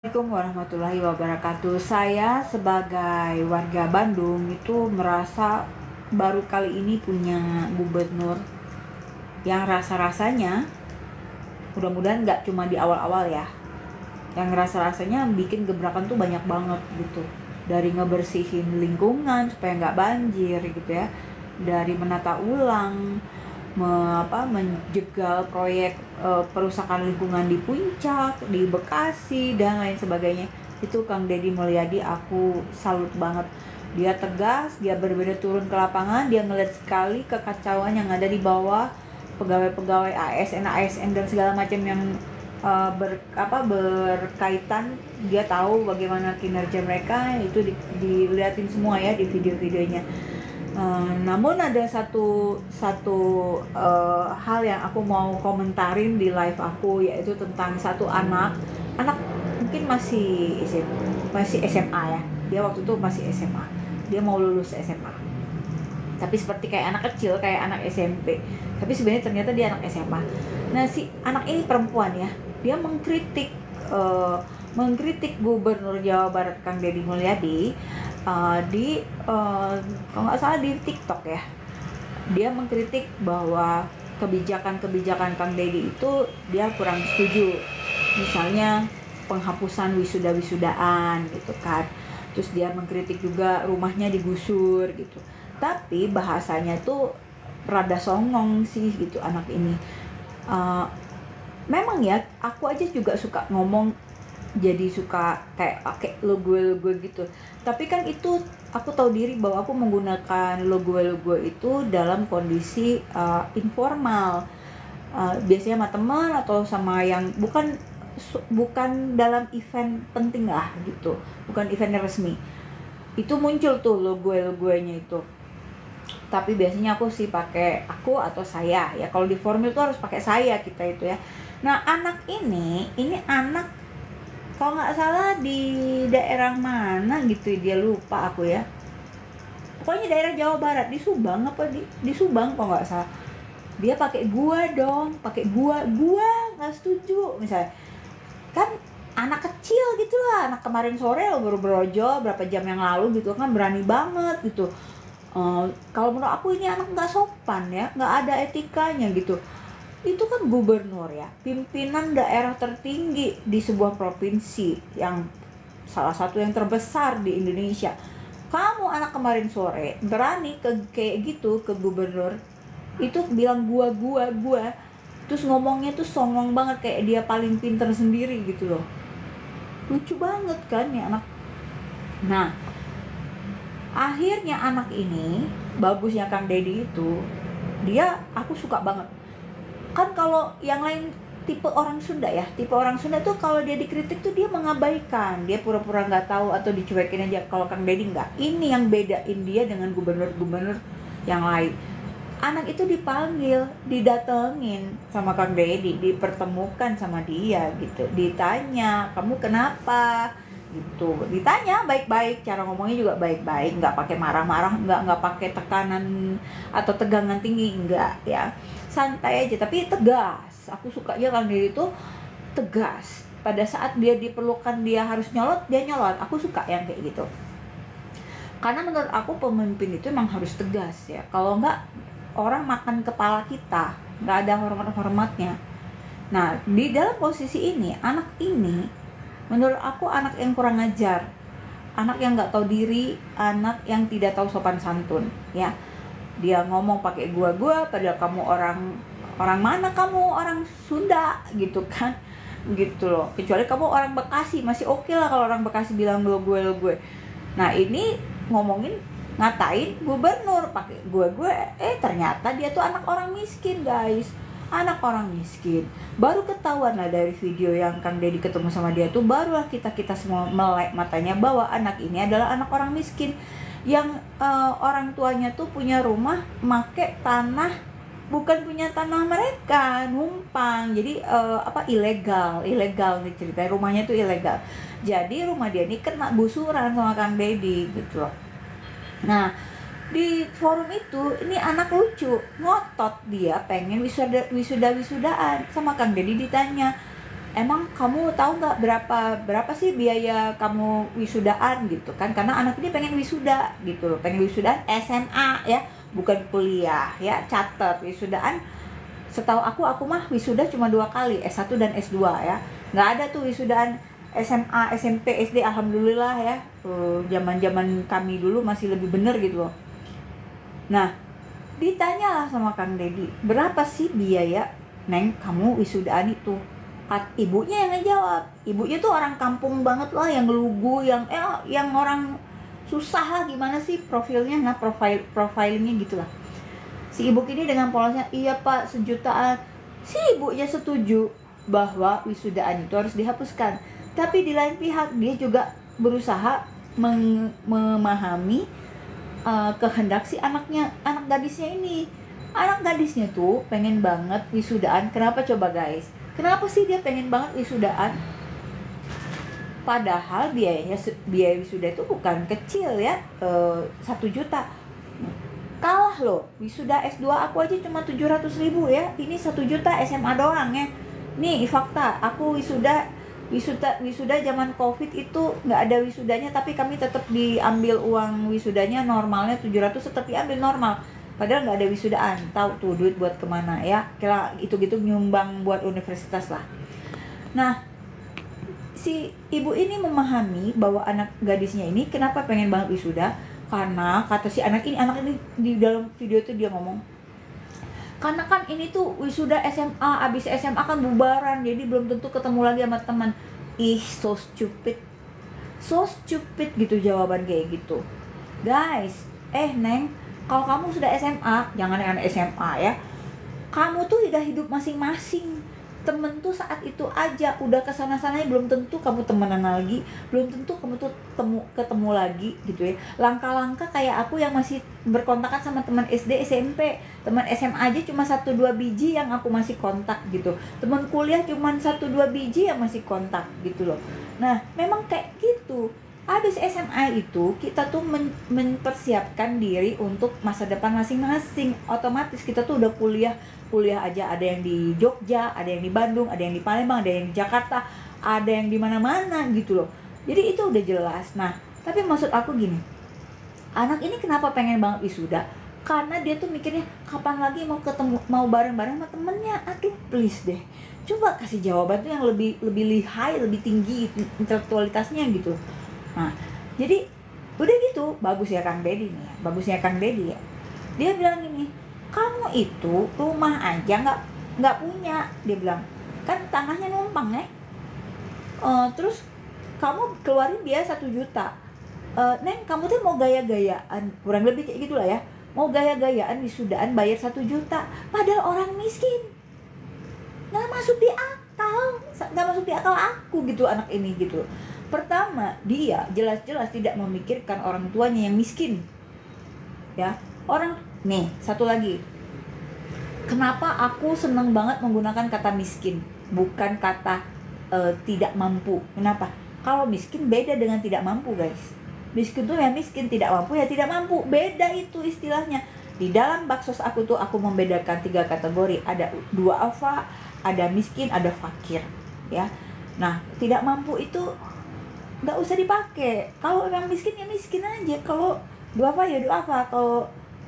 Assalamualaikum warahmatullahi wabarakatuh. Saya sebagai warga Bandung itu merasa baru kali ini punya gubernur yang rasa-rasanya mudah-mudahan nggak cuma di awal-awal ya. Yang rasa-rasanya bikin gebrakan tuh banyak banget gitu. Dari ngebersihin lingkungan supaya nggak banjir gitu ya. Dari menata ulang, menjegal proyek perusahaan lingkungan di Puncak, di Bekasi dan lain sebagainya. Itu Kang Deddy Mulyadi aku salut banget. Dia tegas, dia benar-benar turun ke lapangan, dia ngeliat sekali kekacauan yang ada di bawah, pegawai-pegawai ASN dan segala macam yang berkaitan. Dia tahu bagaimana kinerja mereka, itu dilihatin semua ya di video-videonya. Namun ada satu hal yang aku mau komentarin di live aku, yaitu tentang satu anak mungkin masih SMA ya. Dia waktu itu masih SMA, dia mau lulus SMA, tapi seperti kayak anak kecil, kayak anak SMP, tapi sebenarnya ternyata dia anak SMA. Nah, si anak ini perempuan ya, dia mengkritik Gubernur Jawa Barat Kang Deddy Mulyadi kalau nggak salah di TikTok ya. Dia mengkritik bahwa kebijakan Kang Deddy itu dia kurang setuju. Misalnya penghapusan wisuda-wisudaan gitu kan. Terus dia mengkritik juga rumahnya digusur gitu. Tapi bahasanya tuh rada songong sih gitu anak ini. Memang ya, aku aja juga suka ngomong, jadi suka kayak pakai lo gue gitu. Tapi kan itu aku tahu diri bahwa aku menggunakan lo gue itu dalam kondisi informal, biasanya sama teman atau sama yang bukan dalam event penting lah gitu, bukan event resmi. Itu muncul tuh lo gue nya itu. Tapi biasanya aku sih pakai aku atau saya ya. Kalau di formal tuh harus pakai saya kita itu ya. Nah, anak ini anak kalau nggak salah di daerah mana gitu, dia lupa aku ya. Pokoknya daerah Jawa Barat, di Subang di Subang kalau nggak salah. Dia pakai gua nggak setuju misalnya. Kan anak kecil gitulah, anak kemarin sore baru berojol berapa jam yang lalu gitu kan, berani banget gitu. Kalau menurut aku ini anak nggak sopan ya, nggak ada etikanya gitu. Itu kan gubernur ya, pimpinan daerah tertinggi di sebuah provinsi yang salah satu yang terbesar di Indonesia. Kamu anak kemarin sore berani kayak gitu ke gubernur, itu bilang gua, terus ngomongnya tuh songong banget kayak dia paling pinter sendiri gitu loh. Lucu banget kan ya anak. Nah, akhirnya anak ini, bagusnya Kang Deddy itu, aku suka banget. Kan kalau yang lain tipe orang Sunda tuh kalau dia dikritik tuh dia mengabaikan, dia pura-pura nggak tahu atau dicuekin aja. Kalau Kang Deddy nggak. Ini yang bedain dia dengan gubernur-gubernur yang lain. Anak itu dipanggil, didatengin sama Kang Deddy, dipertemukan sama dia gitu, ditanya kamu kenapa gitu, ditanya baik-baik, cara ngomongnya juga baik-baik, nggak pakai marah-marah, nggak pakai tekanan atau tegangan tinggi, nggak ya, santai aja tapi tegas. Aku sukanya Kang Deddy itu tegas. Pada saat dia diperlukan dia harus nyolot, dia nyolot. Aku suka yang kayak gitu, karena menurut aku pemimpin itu emang harus tegas ya. Kalau nggak, orang makan kepala kita, nggak ada hormat-hormatnya. Nah, di dalam posisi ini, anak ini menurut aku anak yang kurang ajar, anak yang nggak tahu diri, anak yang tidak tahu sopan santun ya. Dia ngomong pakai gua padahal kamu orang mana, kamu orang Sunda gitu kan, gitu loh. Kecuali kamu orang Bekasi masih oke lah kalau orang Bekasi bilang lo gue. Nah, ini ngomongin, ngatain gubernur pakai gue, ternyata dia tuh anak orang miskin guys, anak orang miskin. Baru ketahuan lah dari video yang Kang Deddy ketemu sama dia tuh, barulah kita semua melek matanya bahwa anak ini adalah anak orang miskin yang orang tuanya tuh punya rumah make tanah, bukan punya tanah mereka, numpang. Jadi ilegal nih ceritanya, rumahnya tuh ilegal. Jadi rumah dia ini kena gusuran sama Kang Deddy gitu loh. Nah, di forum itu ini anak lucu, ngotot dia pengen wisudaan sama Kang Deddy. Ditanya emang kamu tahu nggak berapa sih biaya kamu wisudaan gitu kan, karena anak ini pengen wisuda gitu loh, pengen wisudaan SMA ya, bukan kuliah ya. Catat, wisudaan setahu aku mah wisuda cuma 2 kali, S1 dan S2 ya, nggak ada tuh wisudaan SMA, SMP, SD. Alhamdulillah ya, zaman kami dulu masih lebih bener gitu loh. Nah, ditanyalah sama Kang Dedi, berapa sih biaya Neng kamu wisudaan itu? Ibunya yang ngejawab. Ibunya tuh orang kampung banget lah, yang lugu, yang orang susah lah, gimana sih profilnya, nah profilingnya gitulah. Si ibu ini dengan polosnya, iya Pak, 1 jutaan. Si ibunya setuju bahwa wisudaan itu harus dihapuskan, tapi di lain pihak dia juga berusaha memahami kehendak si anak gadisnya ini. Anak gadisnya tuh pengen banget wisudaan. Kenapa coba guys? Kenapa sih dia pengen banget wisudaan? Padahal biaya wisuda itu bukan kecil ya, 1 juta. Kalah loh, wisuda S2 aku aja cuma 700.000 ya. Ini 1 juta SMA doang ya. Nih fakta, aku wisuda zaman COVID itu nggak ada wisudanya, tapi kami tetap diambil uang wisudanya, normalnya 700 tetap diambil normal, padahal nggak ada wisudaan. Tahu tuh duit buat kemana ya, kira gitu nyumbang buat universitas lah. Nah, si ibu ini memahami bahwa anak gadisnya ini kenapa pengen banget wisuda, karena kata si anak ini di dalam video itu dia ngomong, karena kan ini tuh wisuda SMA, abis SMA kan bubaran, jadi belum tentu ketemu lagi sama teman. Ih, so stupid gitu jawaban kayak gitu. Guys, Neng, kalau kamu sudah SMA, jangan yang SMA ya, kamu tuh udah hidup masing-masing. Temen tuh saat itu aja, udah kesana-sananya belum tentu kamu temenan lagi, belum tentu kamu tuh ketemu lagi gitu ya. Langkah-langkah kayak aku yang masih berkontakan sama teman SD, SMP, teman SMA aja cuma 1-2 biji yang aku masih kontak gitu. Teman kuliah cuma 1-2 biji yang masih kontak gitu loh. Nah, memang kayak gitu. Habis SMA itu kita tuh mempersiapkan diri untuk masa depan masing-masing. Otomatis kita tuh udah kuliah aja, ada yang di Jogja, ada yang di Bandung, ada yang di Palembang, ada yang di Jakarta, ada yang di mana-mana gitu loh. Jadi itu udah jelas. Nah, tapi maksud aku gini, anak ini kenapa pengen banget wisuda? Karena dia tuh mikirnya kapan lagi mau bareng-bareng sama temennya. Aduh, please deh, coba kasih jawaban tuh yang lebih lihai, lebih tinggi intelektualitasnya gitu. Nah, jadi udah gitu, bagusnya Kang Dedi ya. Dia bilang gini, kamu itu rumah aja nggak punya, dia bilang, kan tanahnya numpang ya. Terus kamu keluarin biaya 1 juta. Neng, kamu tuh mau gaya-gayaan, kurang lebih kayak gitulah ya. Mau gaya-gayaan wisudaan bayar 1 juta, padahal orang miskin. Nggak masuk di akal aku gitu, anak ini gitu. Pertama, dia jelas-jelas tidak memikirkan orang tuanya yang miskin. Ya, nih, satu lagi. Kenapa aku seneng banget menggunakan kata miskin, bukan kata tidak mampu? Kenapa? Kalau miskin beda dengan tidak mampu, guys. Miskin tuh ya miskin, tidak mampu ya tidak mampu. Beda itu istilahnya. Di dalam baksos aku tuh aku membedakan 3 kategori. Ada 2 alfa, ada miskin, ada fakir. Ya. Nah, tidak mampu itu nggak usah dipakai. Kalau orang miskin ya miskin aja. Kalau 2 apa ya 2 apa.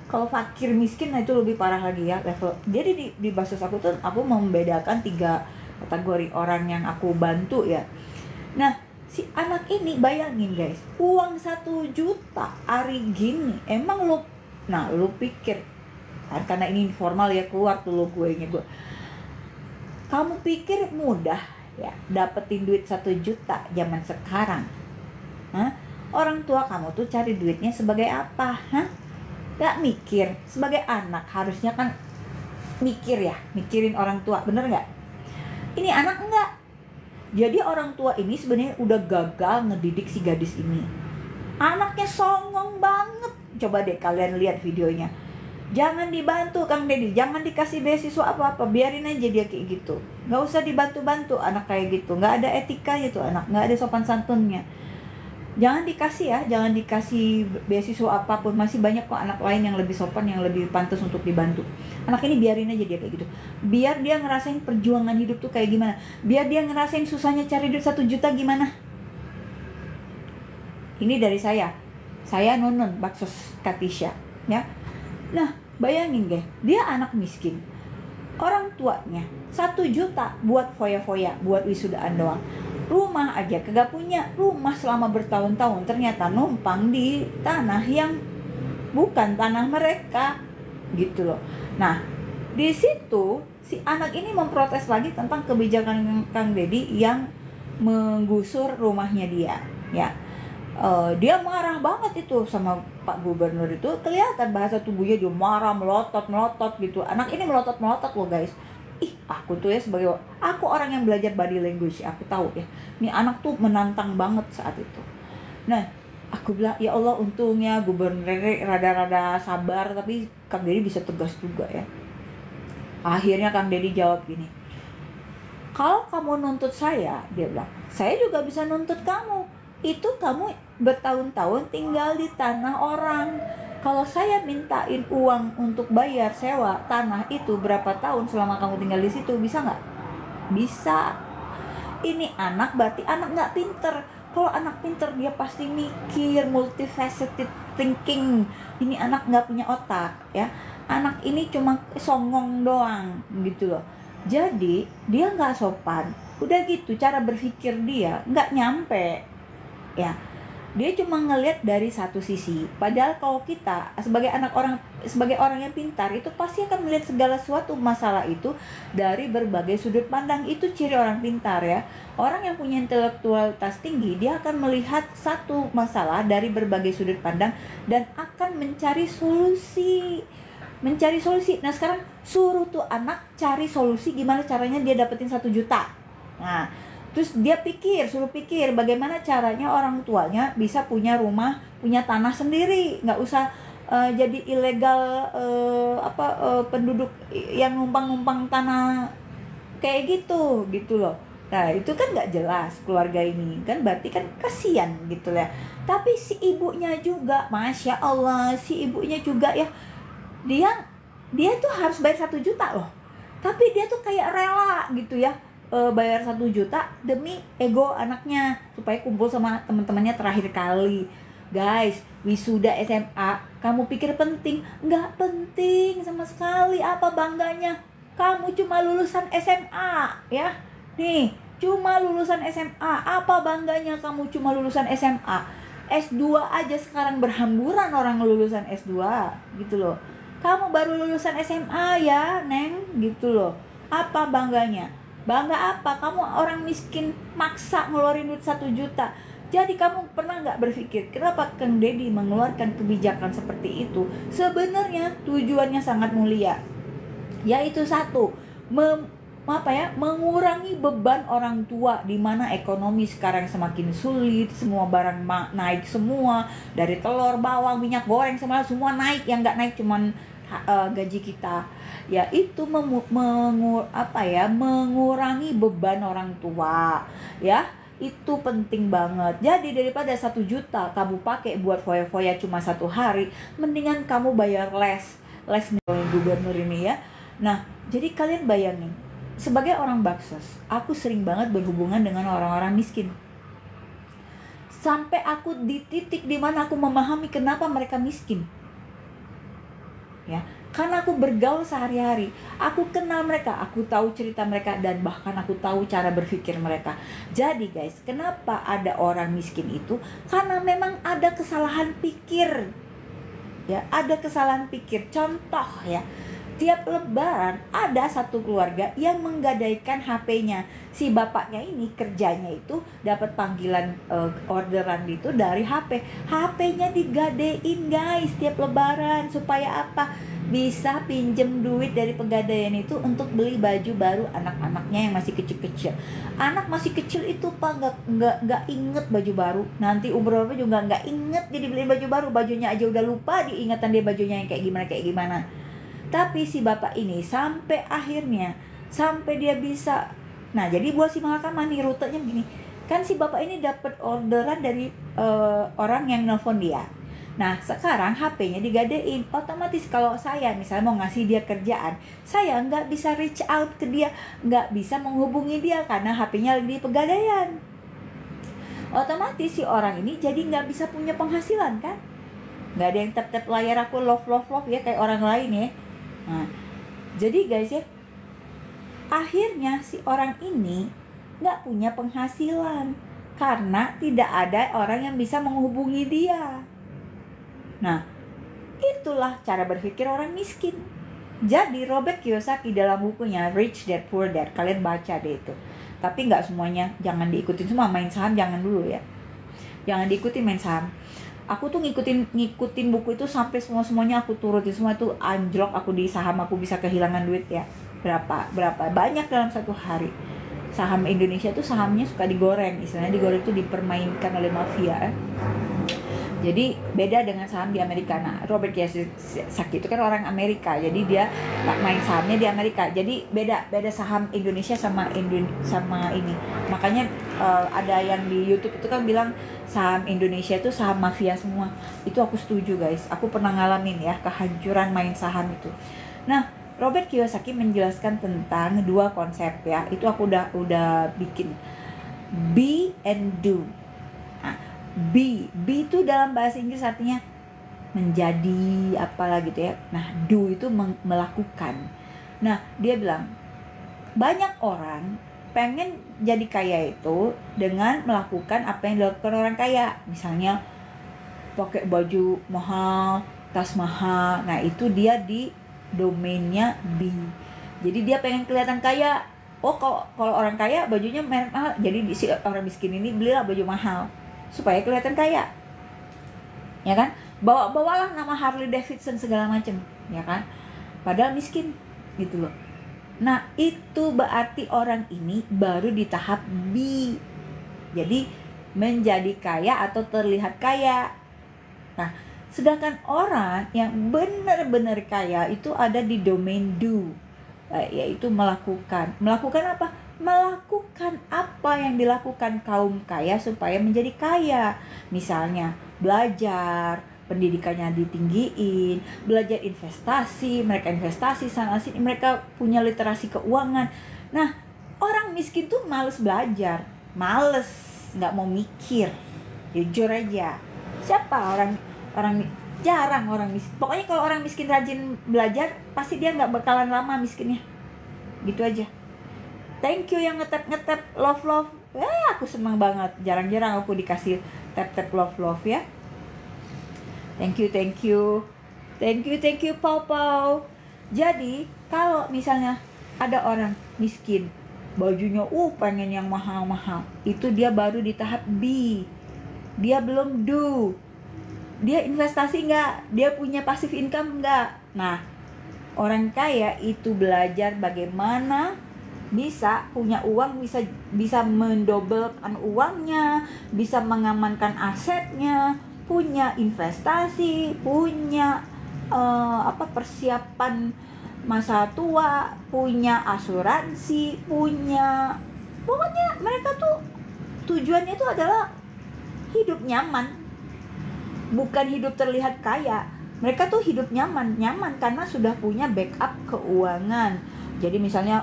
Kalau fakir miskin, nah itu lebih parah lagi ya level. Jadi di baksos aku tuh aku membedakan 3 kategori orang yang aku bantu ya. Nah, si anak ini bayangin guys, uang 1 juta hari gini, emang lu pikir kan, karena ini informal ya, keluar tuh lo kuenya gue. Kamu pikir mudah ya dapetin duit 1 juta zaman sekarang? Hah? Orang tua kamu tuh cari duitnya sebagai apa? Hah? Gak mikir. Sebagai anak harusnya kan mikirin orang tua, bener gak? Ini anak enggak. Jadi orang tua ini sebenarnya udah gagal ngedidik si gadis ini. Anaknya songong banget. Coba deh kalian lihat videonya. Jangan dibantu Kang Dedi, jangan dikasih beasiswa apa-apa, biarin aja dia kayak gitu. Gak usah dibantu-bantu anak kayak gitu, gak ada etikanya tuh anak, gak ada sopan santunnya. Jangan dikasih ya, jangan dikasih beasiswa apapun. Masih banyak kok anak lain yang lebih sopan, yang lebih pantas untuk dibantu. Anak ini biarin aja dia kayak gitu. Biar dia ngerasain perjuangan hidup tuh kayak gimana. Biar dia ngerasain susahnya cari duit 1 juta gimana. Ini dari saya. Saya Nunun Baksos Katisha, ya. Nah, bayangin deh, dia anak miskin. Orang tuanya 1 juta buat foya-foya, buat wisudaan doang. Rumah aja kagak punya, rumah selama bertahun-tahun ternyata numpang di tanah yang bukan tanah mereka, gitu loh. Nah, di situ si anak ini memprotes lagi tentang kebijakan Kang Deddy yang menggusur rumahnya dia, ya. Dia marah banget itu sama Pak Gubernur. Itu kelihatan bahasa tubuhnya, dia marah, melotot gitu. Anak ini melotot loh guys. Aku tuh ya aku orang yang belajar body language, aku tahu ya, nih anak tuh menantang banget saat itu. Nah, aku bilang ya Allah, untungnya Gubernur rada-rada sabar, tapi Kang Deddy bisa tegas juga ya. Akhirnya Kang Deddy jawab gini, kalau kamu nuntut saya, dia bilang, saya juga bisa nuntut kamu. Itu kamu bertahun-tahun tinggal di tanah orang. Kalau saya mintain uang untuk bayar sewa tanah itu berapa tahun selama kamu tinggal di situ, bisa nggak? Bisa. Ini anak berarti anak nggak pinter. Kalau anak pinter dia pasti mikir, multifaceted thinking. Ini anak nggak punya otak, ya. Anak ini cuma songong doang, gitu loh. Jadi dia nggak sopan. Udah gitu cara berpikir dia nggak nyampe, ya. Dia cuma ngelihat dari satu sisi. Padahal kalau kita sebagai orang yang pintar itu pasti akan melihat segala suatu masalah itu dari berbagai sudut pandang. Itu ciri orang pintar ya. Orang yang punya intelektualitas tinggi, dia akan melihat satu masalah dari berbagai sudut pandang dan akan mencari solusi. Nah, sekarang suruh tuh anak cari solusi gimana caranya dia dapetin 1 juta. Nah, terus dia suruh pikir bagaimana caranya orang tuanya bisa punya rumah, punya tanah sendiri, nggak usah jadi ilegal penduduk yang numpang tanah kayak gitu loh. Nah, itu kan nggak jelas keluarga ini kan, berarti kan kasihan gitu ya. Tapi si ibunya juga, masya Allah, si ibunya juga ya, dia tuh harus bayar 1 juta loh, tapi dia tuh kayak rela gitu ya, bayar 1 juta demi ego anaknya supaya kumpul sama teman-temannya terakhir kali. Guys, wisuda SMA kamu pikir penting? Nggak penting sama sekali. Apa bangganya kamu cuma lulusan SMA, ya? Nih, cuma lulusan SMA. Apa bangganya kamu cuma lulusan SMA? S2 aja sekarang berhamburan orang lulusan S2, gitu loh. Kamu baru lulusan SMA ya, Neng, gitu loh. Apa bangganya? Bangga apa? Kamu orang miskin maksa ngeluarin duit 1 juta. Jadi kamu pernah nggak berpikir kenapa Kang Deddy mengeluarkan kebijakan seperti itu? Sebenarnya tujuannya sangat mulia, yaitu satu, mengurangi beban orang tua, di mana ekonomi sekarang semakin sulit, semua barang naik semua, dari telur, bawang, minyak goreng, semua naik. Yang nggak naik cuman gaji kita, yaitu mengurangi beban orang tua, ya. Itu penting banget. Jadi daripada 1 juta kamu pakai buat foya-foya cuma 1 hari, mendingan kamu bayar les Gubernur ini, ya. Nah, jadi kalian bayangin, sebagai orang Baksos, aku sering banget berhubungan dengan orang-orang miskin. Sampai aku di titik dimana aku memahami kenapa mereka miskin, ya, karena aku bergaul sehari-hari, aku kenal mereka, aku tahu cerita mereka, dan bahkan aku tahu cara berpikir mereka. Jadi guys, kenapa ada orang miskin itu? Karena memang ada kesalahan pikir, ya, ada kesalahan pikir. Contoh ya, tiap lebaran ada satu keluarga yang menggadaikan HP-nya. Si bapaknya ini kerjanya itu dapat panggilan orderan itu dari HP. HP-nya digadein guys tiap lebaran, supaya apa? Bisa pinjem duit dari pegadaian itu untuk beli baju baru anak-anaknya yang masih kecil-kecil. Anak masih kecil itu Pak nggak inget baju baru. Nanti umur berapa juga nggak inget jadi beli baju baru. Bajunya aja udah lupa diingatan dia bajunya yang kayak gimana. Tapi si bapak ini sampai akhirnya, sampai dia bisa. Nah, jadi buat si Mahakam nih rutenya begini. Kan si bapak ini dapat orderan dari orang yang nelpon dia. Nah, sekarang HP-nya digadein. Otomatis kalau saya misalnya mau ngasih dia kerjaan, saya nggak bisa reach out ke dia, nggak bisa menghubungi dia karena HP-nya lagi di pegadaian. Otomatis si orang ini jadi nggak bisa punya penghasilan kan? Nggak ada yang tap-tap layar aku love ya kayak orang lain ya. Nah, jadi guys ya, akhirnya si orang ini nggak punya penghasilan karena tidak ada orang yang bisa menghubungi dia. Nah, itulah cara berpikir orang miskin. Jadi Robert Kiyosaki dalam bukunya Rich Dad Poor Dad, kalian baca deh itu. Tapi nggak semuanya, jangan diikutin semua. Main saham jangan dulu ya, jangan diikutin main saham. Aku tuh ngikutin buku itu sampai semuanya aku turutin, semua itu anjlok aku di saham. Aku bisa kehilangan duit ya berapa banyak dalam satu hari. Saham Indonesia tuh sahamnya suka digoreng, istilahnya digoreng itu dipermainkan oleh mafia. Jadi beda dengan saham di Amerika. Nah, Robert Kiyosaki itu kan orang Amerika, jadi dia main sahamnya di Amerika. Jadi beda saham Indonesia sama ini. Makanya ada yang di YouTube itu kan bilang saham Indonesia itu saham mafia semua. Itu aku setuju guys. Aku pernah ngalamin ya kehancuran main saham itu. Nah, Robert Kiyosaki menjelaskan tentang dua konsep ya. Itu aku udah bikin. Be and do. Be itu dalam bahasa Inggris artinya menjadi apalah gitu ya. Nah, do itu melakukan. Nah, dia bilang banyak orang pengen jadi kaya itu dengan melakukan apa yang dilakukan orang kaya. Misalnya pakai baju mahal, tas mahal. Nah, itu dia di domainnya be. Jadi dia pengen kelihatan kaya. Oh, kalau orang kaya bajunya merek mahal. Jadi si orang miskin ini belilah baju mahal supaya kelihatan kaya, ya kan? Bawalah nama Harley Davidson segala macam, ya kan? Padahal miskin, gitu loh. Nah, itu berarti orang ini baru di tahap B. Jadi menjadi kaya atau terlihat kaya. Nah, sedangkan orang yang benar-benar kaya itu ada di domain do, yaitu melakukan. Melakukan apa? Melakukan apa yang dilakukan kaum kaya supaya menjadi kaya. Misalnya belajar, pendidikannya ditinggiin, belajar investasi, mereka investasi sana sini, mereka punya literasi keuangan. Nah, orang miskin tuh males belajar, males, nggak mau mikir, jujur aja. Siapa jarang orang miskin. Pokoknya kalau orang miskin rajin belajar, pasti dia nggak bakalan lama miskinnya. Gitu aja. Thank you yang ngetap love. Aku senang banget. Jarang-jarang aku dikasih tap love ya. Thank you Pau. Jadi kalau misalnya ada orang miskin, bajunya pengen yang mahal-mahal, itu dia baru di tahap B. Dia belum do. Dia investasi enggak? Dia punya passive income enggak? Nah, orang kaya itu belajar bagaimana bisa punya uang, bisa mendobelkan uangnya, bisa mengamankan asetnya, punya investasi, punya persiapan masa tua, punya asuransi, pokoknya mereka tuh tujuannya itu adalah hidup nyaman, bukan hidup terlihat kaya. Mereka tuh hidup nyaman karena sudah punya backup keuangan. Jadi misalnya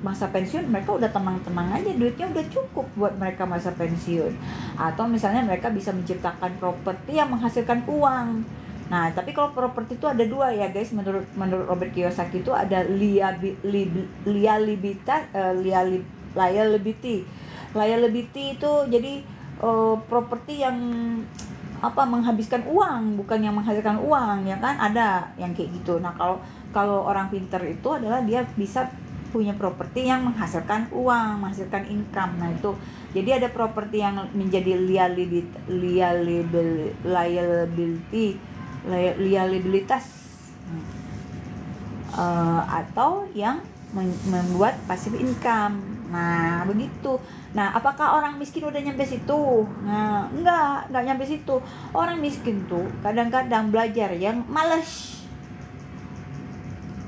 masa pensiun mereka udah tenang-tenang aja, duitnya udah cukup buat mereka masa pensiun. Atau misalnya mereka bisa menciptakan properti yang menghasilkan uang. Nah, tapi kalau properti itu ada dua ya guys, menurut Robert Kiyosaki itu ada liability. Liability itu jadi properti yang menghabiskan uang, bukan yang menghasilkan uang, ya kan? Ada yang kayak gitu. Nah, kalau orang pinter itu adalah dia bisa punya properti yang menghasilkan uang, menghasilkan income. Nah, itu jadi ada properti yang menjadi liabilitas atau yang membuat passive income. Nah, begitu. Nah, apakah orang miskin udah nyampe situ? Nah, enggak nyampe situ. Orang miskin tuh kadang-kadang belajar yang malas.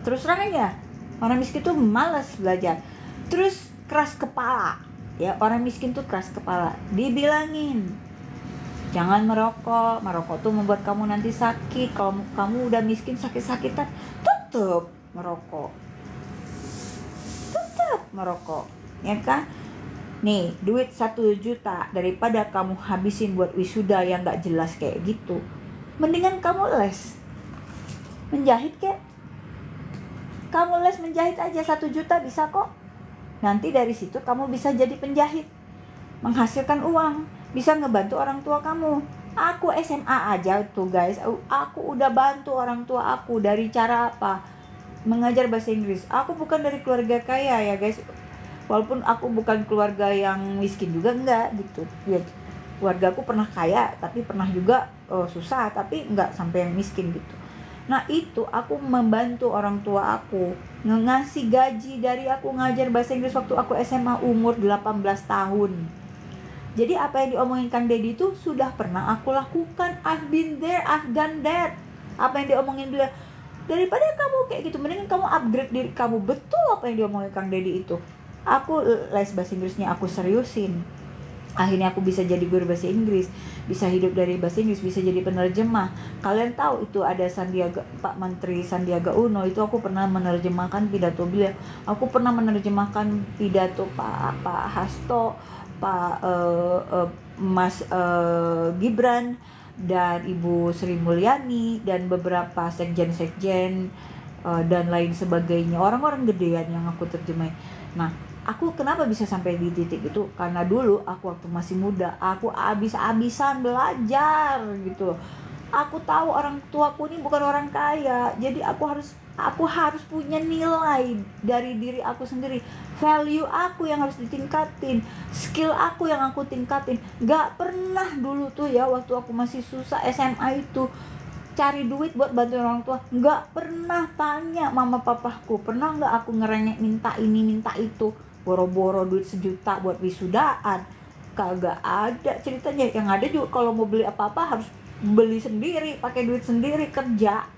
Terus terang aja, orang miskin tuh malas belajar. Terus keras kepala. Ya, orang miskin tuh keras kepala. Dibilangin, jangan merokok. Merokok tuh membuat kamu nanti sakit. Kalau kamu udah miskin sakit-sakitan, tetep merokok. Tetep merokok. Ya kan? Nih, duit 1 juta daripada kamu habisin buat wisuda yang gak jelas kayak gitu. Mendingan kamu les. Menjahit kek. Kamu les menjahit aja 1 juta bisa kok. Nanti dari situ kamu bisa jadi penjahit, menghasilkan uang, bisa ngebantu orang tua kamu. Aku SMA aja tuh guys, aku udah bantu orang tua aku. Dari cara apa? Mengajar bahasa Inggris. Aku bukan dari keluarga kaya ya guys, walaupun aku bukan keluarga yang miskin juga, enggak gitu ya. Keluarga aku pernah kaya, tapi pernah juga susah, tapi enggak sampai yang miskin gitu. Nah itu aku membantu orang tua aku, ngasih gaji dari aku ngajar bahasa Inggris waktu aku SMA umur 18 tahun. Jadi apa yang diomongin Kang Deddy itu sudah pernah aku lakukan. I've been there, I've done that. Apa yang diomongin dia, daripada kamu kayak gitu, mendingan kamu upgrade diri kamu. Betul apa yang diomongin Kang Deddy itu. Aku les bahasa Inggrisnya aku seriusin. Akhirnya aku bisa jadi guru bahasa Inggris, bisa hidup dari bahasa Inggris, bisa jadi penerjemah. Kalian tahu itu ada Pak Menteri Sandiaga Uno, itu aku pernah menerjemahkan pidato beliau. Aku pernah menerjemahkan pidato Pak Hasto, Mas Gibran, dan Ibu Sri Mulyani, dan beberapa sekjen-sekjen dan lain sebagainya, orang-orang gedean yang aku terjemahin. Nah, aku kenapa bisa sampai di titik itu? Karena dulu aku waktu masih muda, aku abis-abisan belajar gitu. Aku tahu orang tuaku ini bukan orang kaya, jadi aku harus punya nilai dari diri aku sendiri. Value aku yang harus ditingkatin, skill aku yang aku tingkatin. Gak pernah dulu tuh ya, waktu aku masih susah SMA itu cari duit buat bantu orang tua, nggak pernah tanya mama papaku, pernah nggak aku ngerengek minta ini minta itu, boro-boro duit 1 juta buat wisudaan, kagak ada ceritanya. Yang ada juga kalau mau beli apa-apa harus beli sendiri, pakai duit sendiri, kerja.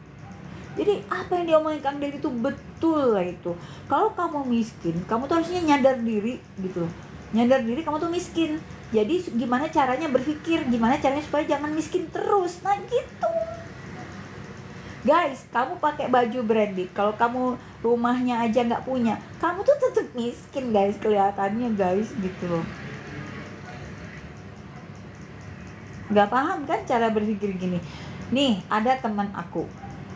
Jadi apa yang diomongin Kang Deddy itu betul lah itu. Kalau kamu miskin, kamu tuh harusnya nyadar diri gitu, nyadar diri kamu tuh miskin. Jadi gimana caranya berpikir, gimana caranya supaya jangan miskin terus, nah gitu. Guys, kamu pakai baju branded, kalau kamu rumahnya aja nggak punya, kamu tuh tetap miskin guys, kelihatannya guys gitu loh. Nggak paham kan cara berpikir gini. Nih ada teman aku,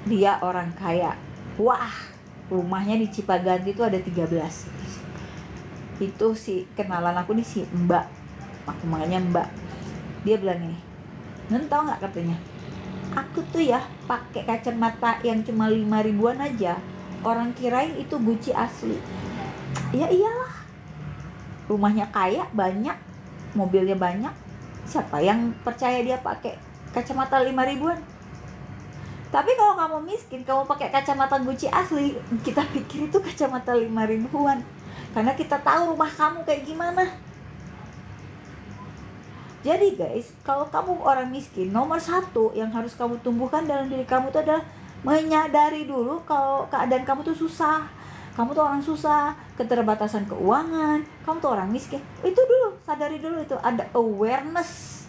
dia orang kaya, wah rumahnya di Cipaganti itu ada 13. Itu si kenalan aku nih, si Mbak, aku manggilnya Mbak. Dia bilang nih, "Nun tau nggak," katanya, "aku tuh ya pakai kacamata yang cuma 5 ribuan aja, orang kirain itu Gucci asli." Ya iyalah, rumahnya kaya, banyak, mobilnya banyak, siapa yang percaya dia pakai kacamata 5 ribuan? Tapi kalau kamu miskin, kamu pakai kacamata Gucci asli, kita pikir itu kacamata 5 ribuan, karena kita tahu rumah kamu kayak gimana. Jadi guys, kalau kamu orang miskin, nomor 1 yang harus kamu tumbuhkan dalam diri kamu itu adalah menyadari dulu kalau keadaan kamu tuh susah. Kamu tuh orang susah, keterbatasan keuangan, kamu tuh orang miskin. Itu dulu, sadari dulu itu, ada awareness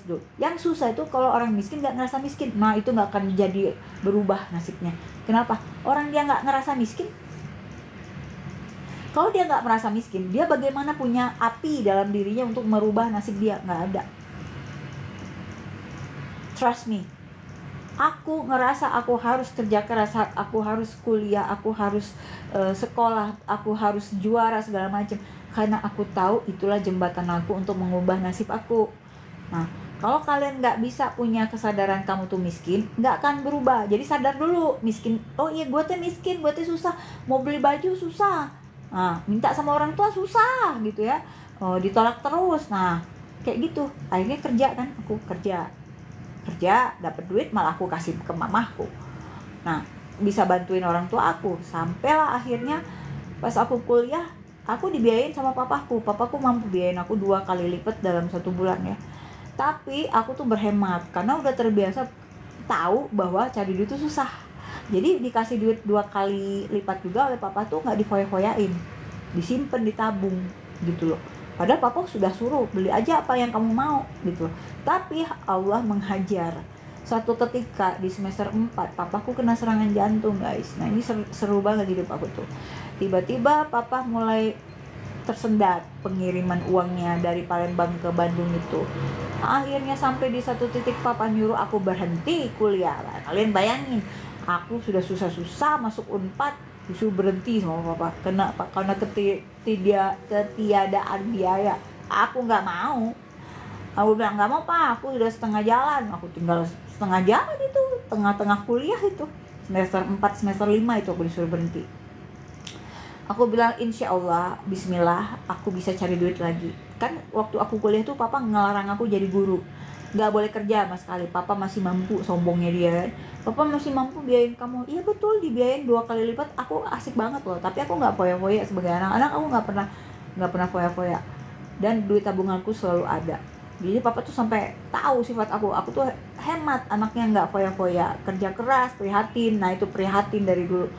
dulu. Yang susah itu kalau orang miskin gak ngerasa miskin. Nah itu gak akan jadi berubah nasibnya. Kenapa? Orang dia gak ngerasa miskin, kalau dia nggak merasa miskin, dia bagaimana punya api dalam dirinya untuk merubah nasib dia? Nggak ada. Trust me. Aku ngerasa aku harus kerja keras, aku harus kuliah, aku harus sekolah, aku harus juara segala macam, karena aku tahu itulah jembatan aku untuk mengubah nasib aku. Nah, kalau kalian nggak bisa punya kesadaran kamu tuh miskin, nggak akan berubah. Jadi sadar dulu miskin. Oh iya, gue tuh miskin, gue tuh susah, mau beli baju susah. Nah, minta sama orang tua susah gitu ya, ditolak terus. Nah kayak gitu, akhirnya kerja kan, aku kerja dapat duit, malah aku kasih ke mamahku. Nah bisa bantuin orang tua aku, sampailah akhirnya pas aku kuliah, aku dibiayain sama papaku mampu biayain aku 2 kali lipat dalam 1 bulan ya. Tapi aku tuh berhemat karena udah terbiasa tahu bahwa cari duit itu susah. Jadi dikasih duit 2 kali lipat juga oleh papa tuh nggak difoya-foyain, disimpan, ditabung. gitu loh. Padahal papa sudah suruh beli aja apa yang kamu mau gitu loh. Tapi Allah menghajar. Suatu ketika di semester 4 papaku kena serangan jantung guys. Nah ini seru banget hidup aku tuh. Tiba-tiba papa mulai tersendat pengiriman uangnya dari Palembang ke Bandung itu. Akhirnya sampai di satu titik papa nyuruh aku berhenti kuliah. Nah, kalian bayangin, aku sudah susah-susah masuk Unpad, disuruh berhenti sama papa. Kenapa? Karena ketiadaan biaya. Aku nggak mau. Aku bilang nggak mau pak, aku udah setengah jalan. Aku tinggal setengah jalan itu, tengah-tengah kuliah itu. Semester 4, semester 5 itu aku disuruh berhenti. Aku bilang insya Allah, bismillah, aku bisa cari duit lagi. Kan waktu aku kuliah tuh papa ngelarang aku jadi guru, nggak boleh kerja sama sekali. Papa masih mampu, sombongnya dia. Papa masih mampu biayain kamu. Iya betul, dibiayain 2 kali lipat. Aku asik banget loh. Tapi aku nggak foya-foya sebagai anak-anak. Aku nggak pernah foya-foya. Dan duit tabunganku selalu ada. Jadi papa tuh sampai tahu sifat aku. Aku tuh hemat, anaknya nggak foya-foya, kerja keras, prihatin. Nah itu prihatin dari dulu.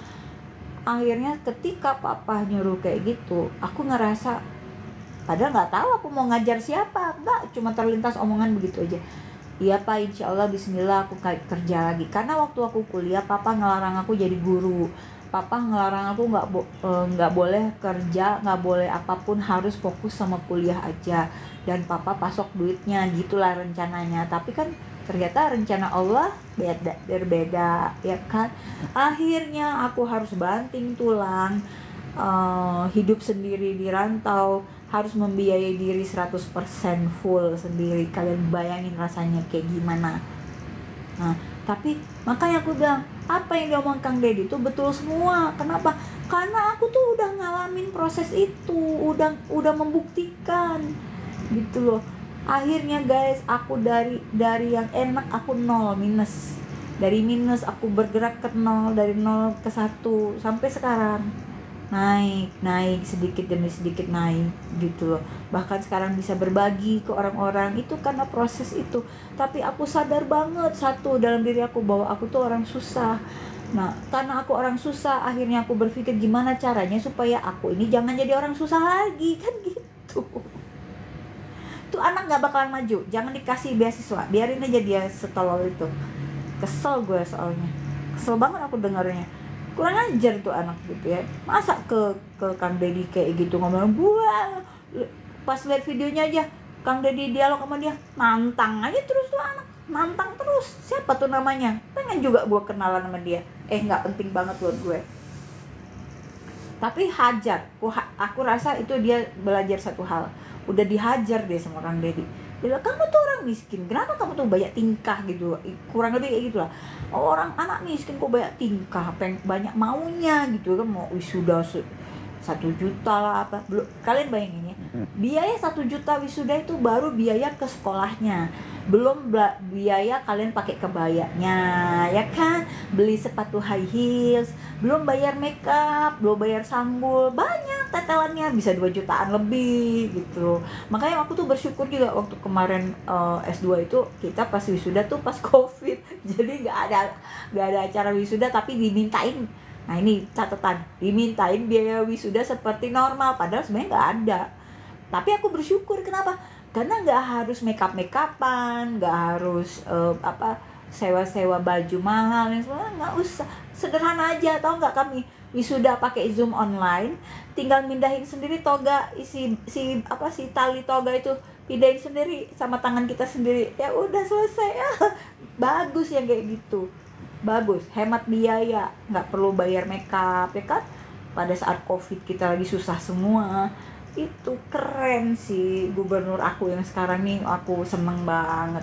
Akhirnya ketika papa nyuruh kayak gitu, aku ngerasa, padahal nggak tahu aku mau ngajar siapa, nggak, cuma terlintas omongan begitu aja. Iya pak, insya Allah, bismillah, aku kerja lagi. Karena waktu aku kuliah papa ngelarang aku jadi guru. Papa ngelarang aku nggak boleh kerja, nggak boleh apapun, harus fokus sama kuliah aja. Dan papa pasok duitnya, gitulah rencananya. Tapi kan ternyata rencana Allah berbeda, ya kan. Akhirnya aku harus banting tulang, hidup sendiri di rantau, harus membiayai diri 100% full sendiri. Kalian bayangin rasanya kayak gimana. Nah, tapi makanya aku bilang, apa yang diomong Kang Deddy itu betul semua. Kenapa? Karena aku tuh udah ngalamin proses itu, udah membuktikan gitu loh. Akhirnya guys, aku dari yang enak aku 0 minus. Dari minus aku bergerak ke 0, dari 0 ke 1 sampai sekarang. Naik sedikit demi sedikit naik gitu loh. Bahkan sekarang bisa berbagi ke orang-orang, itu karena proses itu. Tapi aku sadar banget satu dalam diri aku, bahwa aku tuh orang susah. Nah, karena aku orang susah, akhirnya aku berpikir gimana caranya supaya aku ini jangan jadi orang susah lagi, kan gitu. Tuh anak gak bakalan maju, jangan dikasih beasiswa, biarin aja dia setolol itu. Kesel gue soalnya, kesel banget aku dengarnya. Kurang ajar tuh anak gitu ya. Masa ke Kang Deddy kayak gitu ngomong. Gue pas lihat videonya aja, Kang Deddy dialog sama dia, nantang aja terus tuh anak, nantang terus. Siapa tuh namanya? Pengen juga gue kenalan sama dia. Gak penting banget buat gue. Tapi hajar, aku rasa itu dia belajar satu hal. Udah dihajar deh sama Kang Deddy. Dia bilang, kamu tuh orang miskin, kenapa kamu tuh banyak tingkah gitu. Kurang lebih kayak gitu lah. Orang anak miskin kok banyak tingkah, banyak maunya gitu kan. Mau wisuda 1 juta lah apa. Belum, kalian bayangin ya, biaya 1 juta wisuda itu baru biaya ke sekolahnya, belum biaya kalian pakai kebayanya, ya kan, beli sepatu high heels, belum bayar makeup, belum bayar sanggul, banyak tetelannya, bisa 2 jutaan lebih gitu. Makanya aku tuh bersyukur juga waktu kemarin S2 itu kita pas wisuda tuh pas COVID, jadi nggak ada acara wisuda, tapi dimintain. Nah ini catatan, dimintain biaya wisuda seperti normal, padahal sebenarnya nggak ada. Tapi aku bersyukur, kenapa? Karena nggak harus makeupan, nggak harus sewa baju mahal, yang semua nggak usah, sederhana aja. Tau nggak, kami wisuda pakai Zoom online, tinggal mindahin sendiri toga, si tali toga itu pindahin sendiri sama tangan kita sendiri, ya udah selesai ya. Bagus yang kayak gitu, bagus, hemat biaya, nggak perlu bayar makeup, ya kan. Pada saat COVID kita lagi susah semua. Itu keren sih gubernur aku yang sekarang nih, aku seneng banget.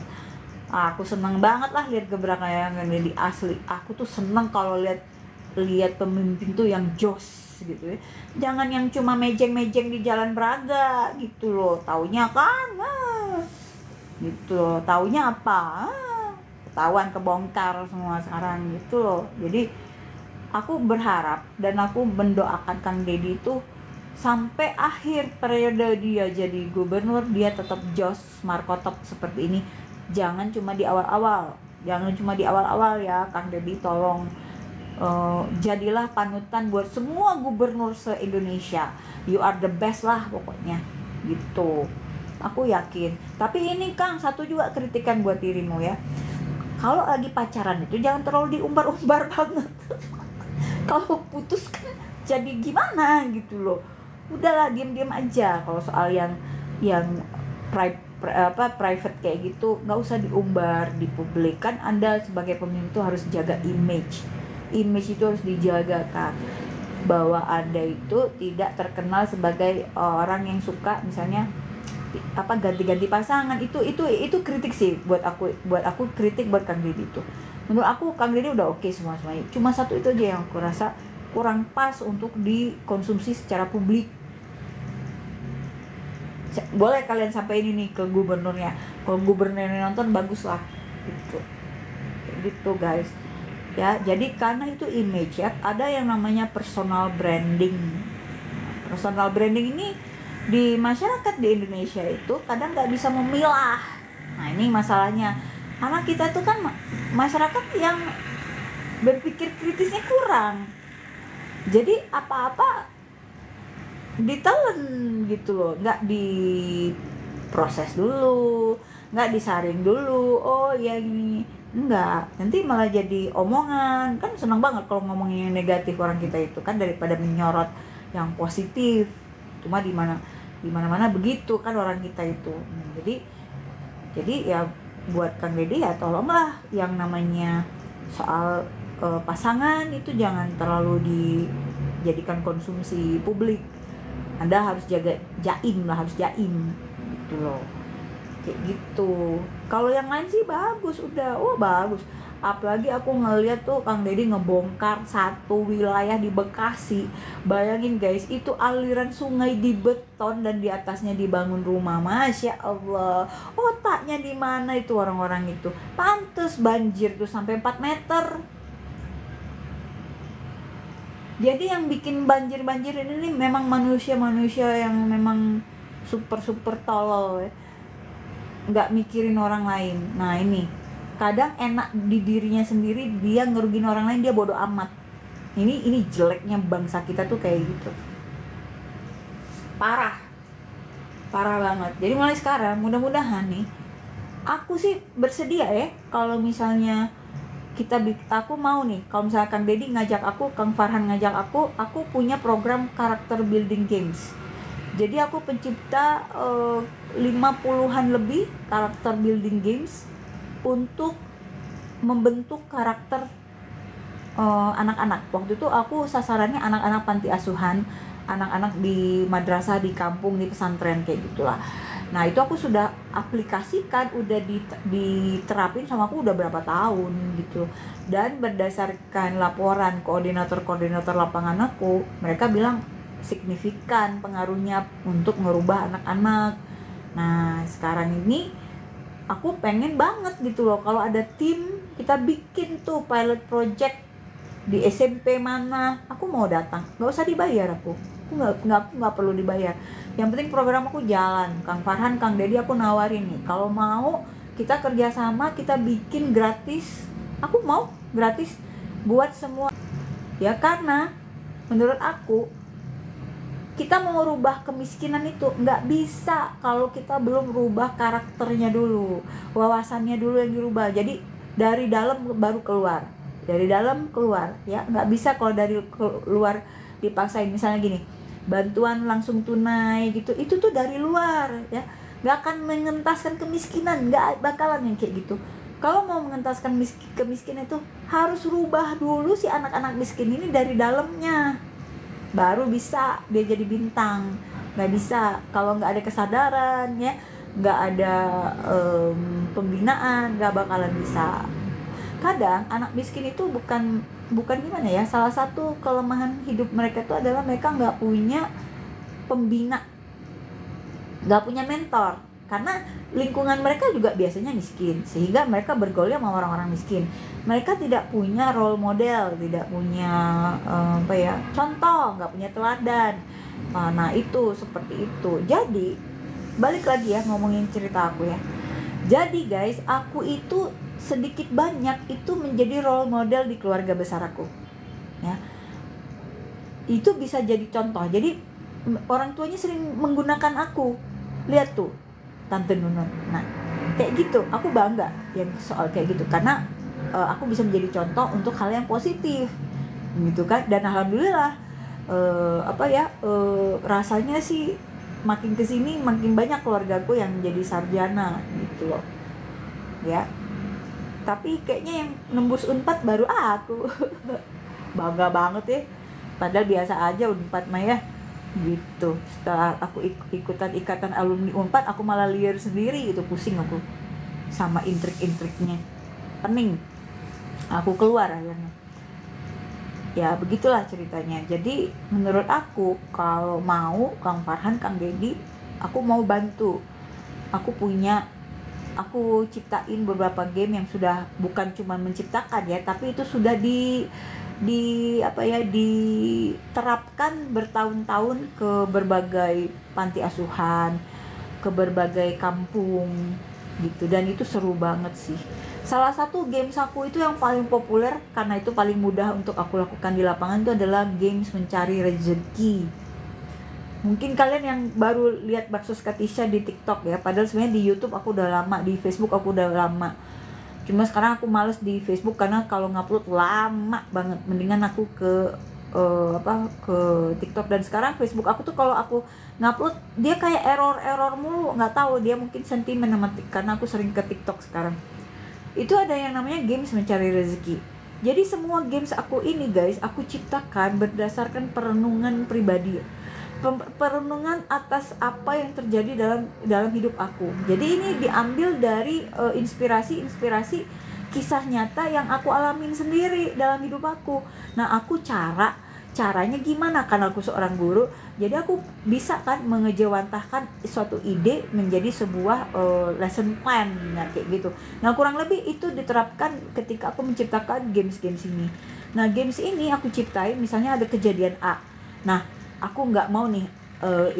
Aku seneng banget lah lihat gebrakannya di asli. Aku tuh seneng kalau lihat pemimpin tuh yang jos gitu ya. Jangan yang cuma mejeng-mejeng di Jalan Braga gitu loh. Taunya kan gitu loh. Taunya apa? Ketahuan, kebongkar semua sekarang gitu loh. Jadi aku berharap dan aku mendoakan Kang Deddy itu sampai akhir periode dia jadi gubernur, dia tetap jos markotop seperti ini. Jangan cuma di awal-awal ya Kang Deddy, tolong jadilah panutan buat semua gubernur se-Indonesia. You are the best lah pokoknya gitu. Aku yakin. Tapi ini Kang, satu juga kritikan buat dirimu ya. Kalau lagi pacaran itu jangan terlalu diumbar-umbar banget. Kalau putus kan jadi gimana gitu loh. Udahlah, diam-diam aja. Kalau soal yang private kayak gitu nggak usah diumbar di publik. Kan Anda sebagai pemimpin harus jaga image itu harus dijaga Kak, bahwa Anda itu tidak terkenal sebagai orang yang suka misalnya ganti-ganti pasangan. Itu kritik sih buat aku kritik buat Kang Deddy itu. Menurut aku Kang Deddy udah oke semuanya, cuma satu itu aja yang aku rasa kurang pas untuk dikonsumsi secara publik. Boleh kalian sampaikan ini ke gubernurnya, kalau gubernurnya nonton bagus lah gitu guys ya. Jadi karena itu image ya, ada yang namanya personal branding ini di masyarakat di Indonesia itu kadang nggak bisa memilah. Nah ini masalahnya, karena kita tuh kan masyarakat yang berpikir kritisnya kurang, jadi apa-apa ditelan gitu loh, nggak diproses dulu, nggak disaring dulu, oh ya gini, enggak, nanti malah jadi omongan. Kan senang banget kalau ngomongin yang negatif orang kita itu kan, daripada menyorot yang positif. Cuma di mana-mana begitu kan orang kita itu. Jadi ya buat Kang Deddy ya tolonglah yang namanya soal pasangan itu jangan terlalu dijadikan konsumsi publik. Anda harus jaga jaim gitu loh, kayak gitu. Kalau yang lain sih bagus, udah bagus. Apalagi aku ngeliat tuh Kang Deddy ngebongkar satu wilayah di Bekasi. Bayangin guys, itu aliran sungai di beton dan di atasnya dibangun rumah. Masya Allah, otaknya di mana itu orang-orang itu? Pantes banjir tuh sampai 4 meter. Jadi yang bikin banjir ini memang manusia yang memang super tolol ya. Nggak mikirin orang lain. Nah ini kadang enak di dirinya sendiri, dia ngerugin orang lain, dia bodoh amat. Ini jeleknya bangsa kita tuh kayak gitu, parah banget. Jadi mulai sekarang mudah-mudahan nih, aku sih bersedia ya kalau misalnya aku mau nih, kalau misalnya Kang Deddy ngajak aku, Kang Farhan ngajak aku punya program karakter building games. Jadi aku pencipta 50-an lebih karakter building games untuk membentuk karakter anak-anak. Waktu itu aku sasarannya anak-anak panti asuhan, anak-anak di madrasah, di kampung, di pesantren kayak gitulah. Nah itu aku sudah aplikasikan, udah diterapin sama aku udah berapa tahun gitu. Dan berdasarkan laporan koordinator lapangan aku, mereka bilang signifikan pengaruhnya untuk merubah anak-anak. Nah sekarang ini aku pengen banget gitu loh, kalau ada tim kita bikin tuh pilot project di SMP mana, aku mau datang, nggak usah dibayar aku nggak perlu dibayar. Yang penting program aku jalan. Kang Farhan, Kang Deddy aku nawarin nih, kalau mau kita kerjasama, kita bikin gratis. Aku mau gratis buat semua ya, karena menurut aku kita mau rubah kemiskinan itu nggak bisa kalau kita belum rubah karakternya dulu, wawasannya dulu yang dirubah. Jadi dari dalam baru keluar, ya. Nggak bisa kalau dari luar dipaksain. Misalnya gini, bantuan langsung tunai gitu, itu tuh dari luar ya, nggak akan mengentaskan kemiskinan, nggak bakalan yang kayak gitu. Kalau mau mengentaskan kemiskinan itu harus rubah dulu si anak-anak miskin ini dari dalamnya, baru bisa dia jadi bintang. Nggak bisa kalau nggak ada kesadaran ya, nggak ada pembinaan, nggak bakalan bisa. Kadang anak miskin itu bukan gimana ya, salah satu kelemahan hidup mereka itu adalah mereka nggak punya pembina, nggak punya mentor, karena lingkungan mereka juga biasanya miskin, sehingga mereka bergaul sama orang-orang miskin. Mereka tidak punya role model, tidak punya contoh, nggak punya teladan. Nah itu seperti itu. Jadi balik lagi ya, ngomongin cerita aku ya. Jadi guys, aku itu sedikit banyak itu menjadi role model di keluarga besar aku. ya. Itu bisa jadi contoh. Jadi orang tuanya sering menggunakan aku. Lihat tuh Tante Nunun. Nah, kayak gitu. Aku bangga yang soal kayak gitu karena aku bisa menjadi contoh untuk hal yang positif, gitu kan. Dan alhamdulillah rasanya sih makin kesini makin banyak keluargaku yang menjadi sarjana gitu loh, ya. Tapi kayaknya yang nembus Unpad baru aku. Bangga banget ya. Padahal biasa aja Unpad mah ya. Gitu. Setelah aku ikutan ikatan alumni Unpad, aku malah liar sendiri gitu, pusing aku sama intrik-intriknya. Pening. Aku keluar akhirnya. Ya begitulah ceritanya. Jadi menurut aku kalau mau Kang Farhan, Kang Dedi, aku mau bantu. Aku ciptain beberapa game yang sudah bukan cuma menciptakan ya, tapi itu sudah diterapkan bertahun-tahun ke berbagai panti asuhan, ke berbagai kampung gitu, dan itu seru banget sih. Salah satu games aku itu yang paling populer karena itu paling mudah untuk aku lakukan di lapangan itu adalah games mencari rezeki. Mungkin kalian yang baru lihat Baksos Katisha di TikTok ya, padahal sebenarnya di YouTube aku udah lama, di Facebook aku udah lama. Cuma sekarang aku males di Facebook karena kalau ngupload lama banget. Mendingan aku ke TikTok. Dan sekarang Facebook aku tuh kalau aku ngupload dia kayak error mulu, nggak tahu, dia mungkin sentimen sama karena aku sering ke TikTok sekarang. Itu ada yang namanya games mencari rezeki. Jadi semua games aku ini guys, aku ciptakan berdasarkan perenungan pribadi, perenungan atas apa yang terjadi dalam hidup aku. Jadi ini diambil dari inspirasi kisah nyata yang aku alamin sendiri dalam hidup aku. Nah, aku caranya gimana, karena aku seorang guru, jadi aku bisa kan mengejawantahkan suatu ide menjadi sebuah lesson plan, nah kayak gitu. Nah, kurang lebih itu diterapkan ketika aku menciptakan games ini. Nah, games ini aku ciptain misalnya ada kejadian A. Nah, aku nggak mau nih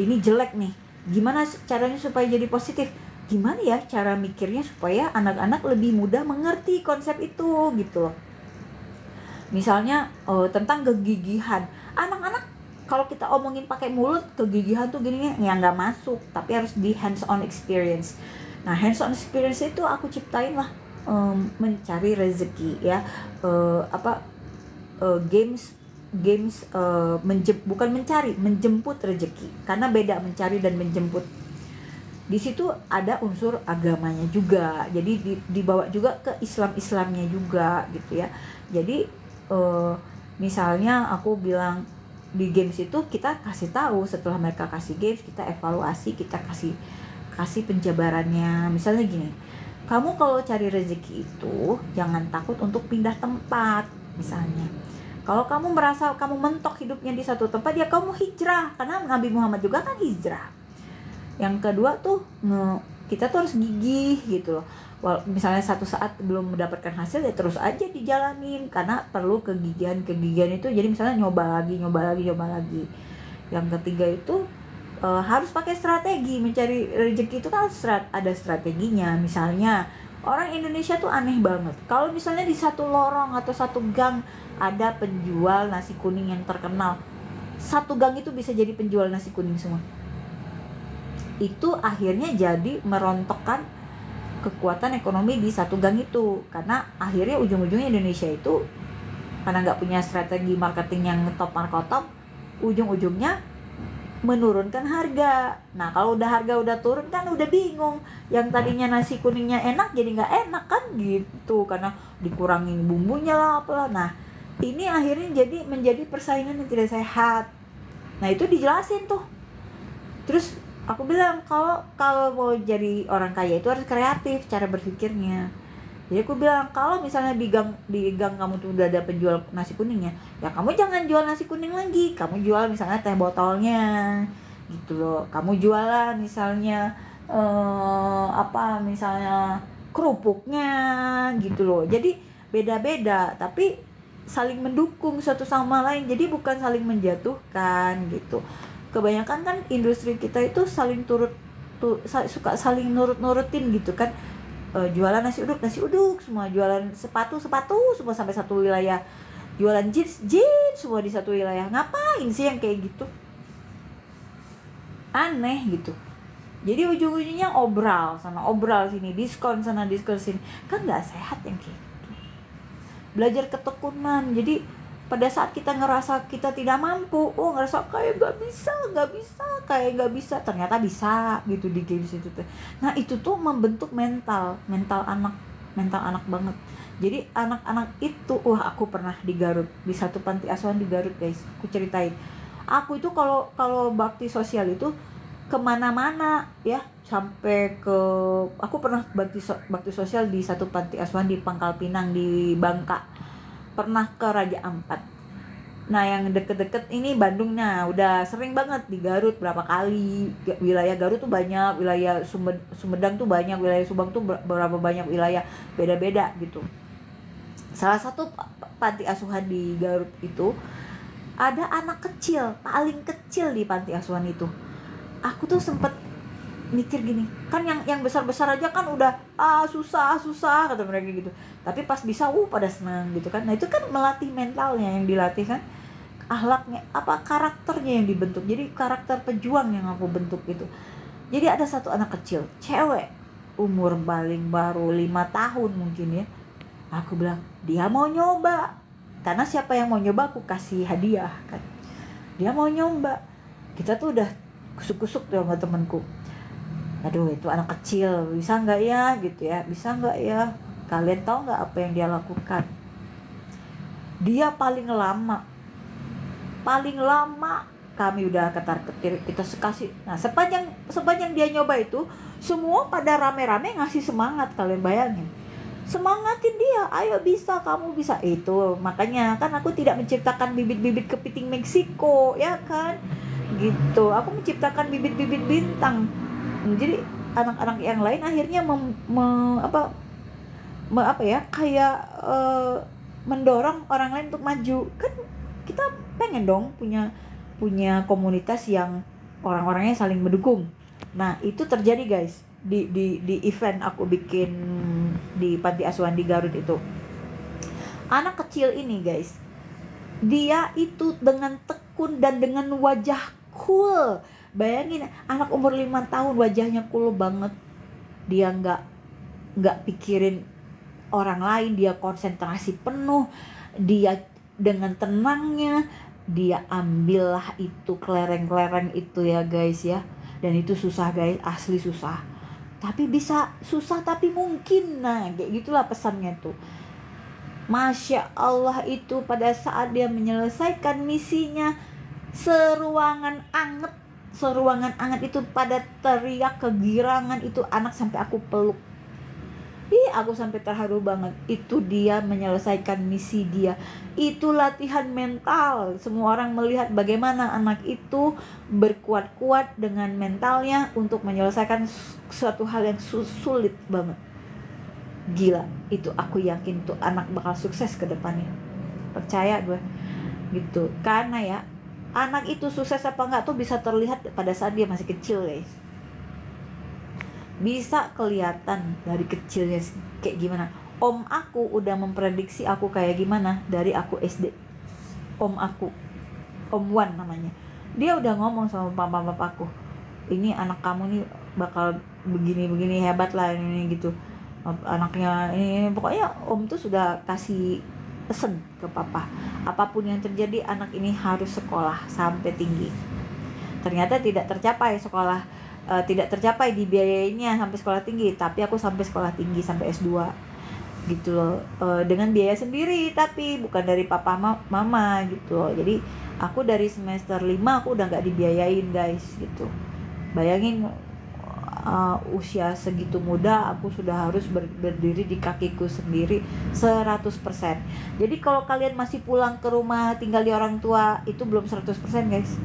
ini jelek nih, gimana caranya supaya jadi positif, gimana ya cara mikirnya supaya anak-anak lebih mudah mengerti konsep itu gitu loh. Misalnya tentang kegigihan, anak-anak kalau kita omongin pakai mulut kegigihan tuh gini ya nggak masuk, tapi harus di hands on experience. Nah, hands on experience itu aku ciptain lah mencari rezeki ya, games bukan mencari, menjemput rezeki, karena beda mencari dan menjemput. Di situ ada unsur agamanya juga, jadi dibawa juga ke Islamnya juga gitu ya. Jadi misalnya aku bilang di games itu kita kasih tahu, setelah mereka kasih games kita evaluasi, kita kasih penjabarannya. Misalnya gini, kamu kalau cari rezeki itu jangan takut untuk pindah tempat. Misalnya kalau kamu merasa kamu mentok hidupnya di satu tempat, ya kamu hijrah, karena Nabi Muhammad juga kan hijrah. Yang kedua tuh kita tuh harus gigih gitu loh. Misalnya satu saat belum mendapatkan hasil, ya terus aja dijalanin, karena perlu kegigihan itu. Jadi misalnya nyoba lagi. Yang ketiga itu harus pakai strategi. Mencari rezeki itu kan ada strateginya. Misalnya orang Indonesia tuh aneh banget, kalau misalnya di satu lorong atau satu gang ada penjual nasi kuning yang terkenal, satu gang itu bisa jadi penjual nasi kuning semua. Itu akhirnya jadi merontokkan kekuatan ekonomi di satu gang itu, karena akhirnya ujung-ujungnya Indonesia itu karena nggak punya strategi marketing yang top markotop, ujung-ujungnya menurunkan harga. Nah, kalau harga udah turun kan udah bingung, yang tadinya nasi kuningnya enak jadi nggak enak kan gitu, karena dikurangin bumbunya lah apalah. Nah, ini akhirnya jadi menjadi persaingan yang tidak sehat. Nah, itu dijelasin tuh. Terus aku bilang kalau mau jadi orang kaya itu harus kreatif cara berpikirnya. Jadi aku bilang kalau misalnya di gang kamu tuh udah ada penjual nasi kuningnya, ya kamu jangan jual nasi kuning lagi, kamu jual misalnya teh botolnya gitu loh. Kamu jualan misalnya misalnya kerupuknya gitu loh. Jadi beda-beda tapi saling mendukung satu sama lain, jadi bukan saling menjatuhkan gitu. Kebanyakan kan industri kita itu suka saling nurutin gitu kan. Jualan nasi uduk semua, jualan sepatu semua, sampai satu wilayah jualan jeans semua di satu wilayah. Ngapain sih yang kayak gitu? Aneh gitu. Jadi ujung-ujungnya obral sana obral sini, diskon sana diskon sini, kan nggak sehat yang kayak gitu. Belajar ketekunan. Jadi pada saat kita ngerasa kita tidak mampu, ngerasa kayak nggak bisa, ternyata bisa gitu di games itu tuh. Nah itu tuh membentuk mental anak banget. Jadi anak-anak itu, aku pernah di Garut, di satu panti asuhan di Garut guys, aku ceritain. Aku itu kalau bakti sosial itu kemana-mana ya, sampai ke, aku pernah bakti sosial di satu panti asuhan di Pangkal Pinang di Bangka, pernah ke Raja Ampat. Nah yang deket-deket ini Bandung, nah udah sering banget di Garut berapa kali. Wilayah Garut tuh banyak, wilayah Sumedang tuh banyak, wilayah Subang tuh berapa banyak wilayah, beda-beda gitu. Salah satu panti asuhan di Garut itu ada anak kecil, paling kecil di panti asuhan itu. Aku tuh sempet mikir gini, kan yang besar-besar aja kan udah susah kata mereka gitu. Tapi pas bisa pada senang gitu kan. Nah itu kan melatih mentalnya yang dilatih kan, akhlaknya, karakternya yang dibentuk. Jadi karakter pejuang yang aku bentuk gitu. Jadi ada satu anak kecil, cewek, umur paling baru 5 tahun mungkin ya. Aku bilang, dia mau nyoba. Karena siapa yang mau nyoba aku kasih hadiah kan. Dia mau nyoba. Kita tuh udah kusuk-kusuk tuh sama temenku. Aduh itu anak kecil, bisa nggak ya gitu ya, bisa nggak ya. Kalian tahu nggak apa yang dia lakukan? Dia paling lama kami udah ketar-ketir, kita sekasih. Nah sepanjang dia nyoba itu, semua pada rame-rame ngasih semangat. Kalian bayangin, semangatin dia, ayo bisa, kamu bisa. Itu makanya kan aku tidak menciptakan bibit-bibit kepiting Meksiko ya kan gitu. Aku menciptakan bibit-bibit bintang. Jadi anak-anak yang lain akhirnya mendorong orang lain untuk maju. Kan kita pengen dong punya komunitas yang orang-orangnya saling mendukung. Nah itu terjadi guys di event aku bikin di panti asuhan di Garut itu. Anak kecil ini guys, dia itu dengan tekun dan dengan wajah cool. Bayangin anak umur 5 tahun wajahnya cool banget. Dia nggak pikirin orang lain, dia konsentrasi penuh. Dia dengan tenangnya dia ambillah itu kelereng-kelereng itu ya guys ya. Dan itu susah guys, asli susah. Tapi bisa, susah tapi mungkin. Nah kayak gitulah pesannya tuh. Masya Allah, itu pada saat dia menyelesaikan misinya, seruangan anget itu pada teriak kegirangan. Itu anak sampai aku peluk. Aku sampai terharu banget. Itu dia menyelesaikan misi dia. Itu latihan mental. Semua orang melihat bagaimana anak itu berkuat-kuat dengan mentalnya untuk menyelesaikan suatu hal yang sulit banget. Gila, itu aku yakin tuh anak bakal sukses ke depannya. Percaya gue gitu. Karena ya, anak itu sukses apa enggak tuh bisa terlihat pada saat dia masih kecil guys. Bisa kelihatan dari kecilnya kayak gimana. Om aku udah memprediksi aku kayak gimana dari aku SD. Om aku, Om Wan namanya, dia udah ngomong sama papa-papaku, ini anak kamu nih bakal begini hebat lah ini gitu. Anaknya ini, pokoknya om tuh sudah kasih pesen ke papa, apapun yang terjadi anak ini harus sekolah sampai tinggi. Ternyata tidak tercapai dibiayainya sampai sekolah tinggi, tapi aku sampai sekolah tinggi sampai S2 gitu loh, dengan biaya sendiri tapi bukan dari papa mama gitu loh. Jadi aku dari semester 5 aku udah gak dibiayain guys gitu. Bayangin, usia segitu muda aku sudah harus berdiri di kakiku sendiri 100%. Jadi kalau kalian masih pulang ke rumah tinggal di orang tua, itu belum 100% guys.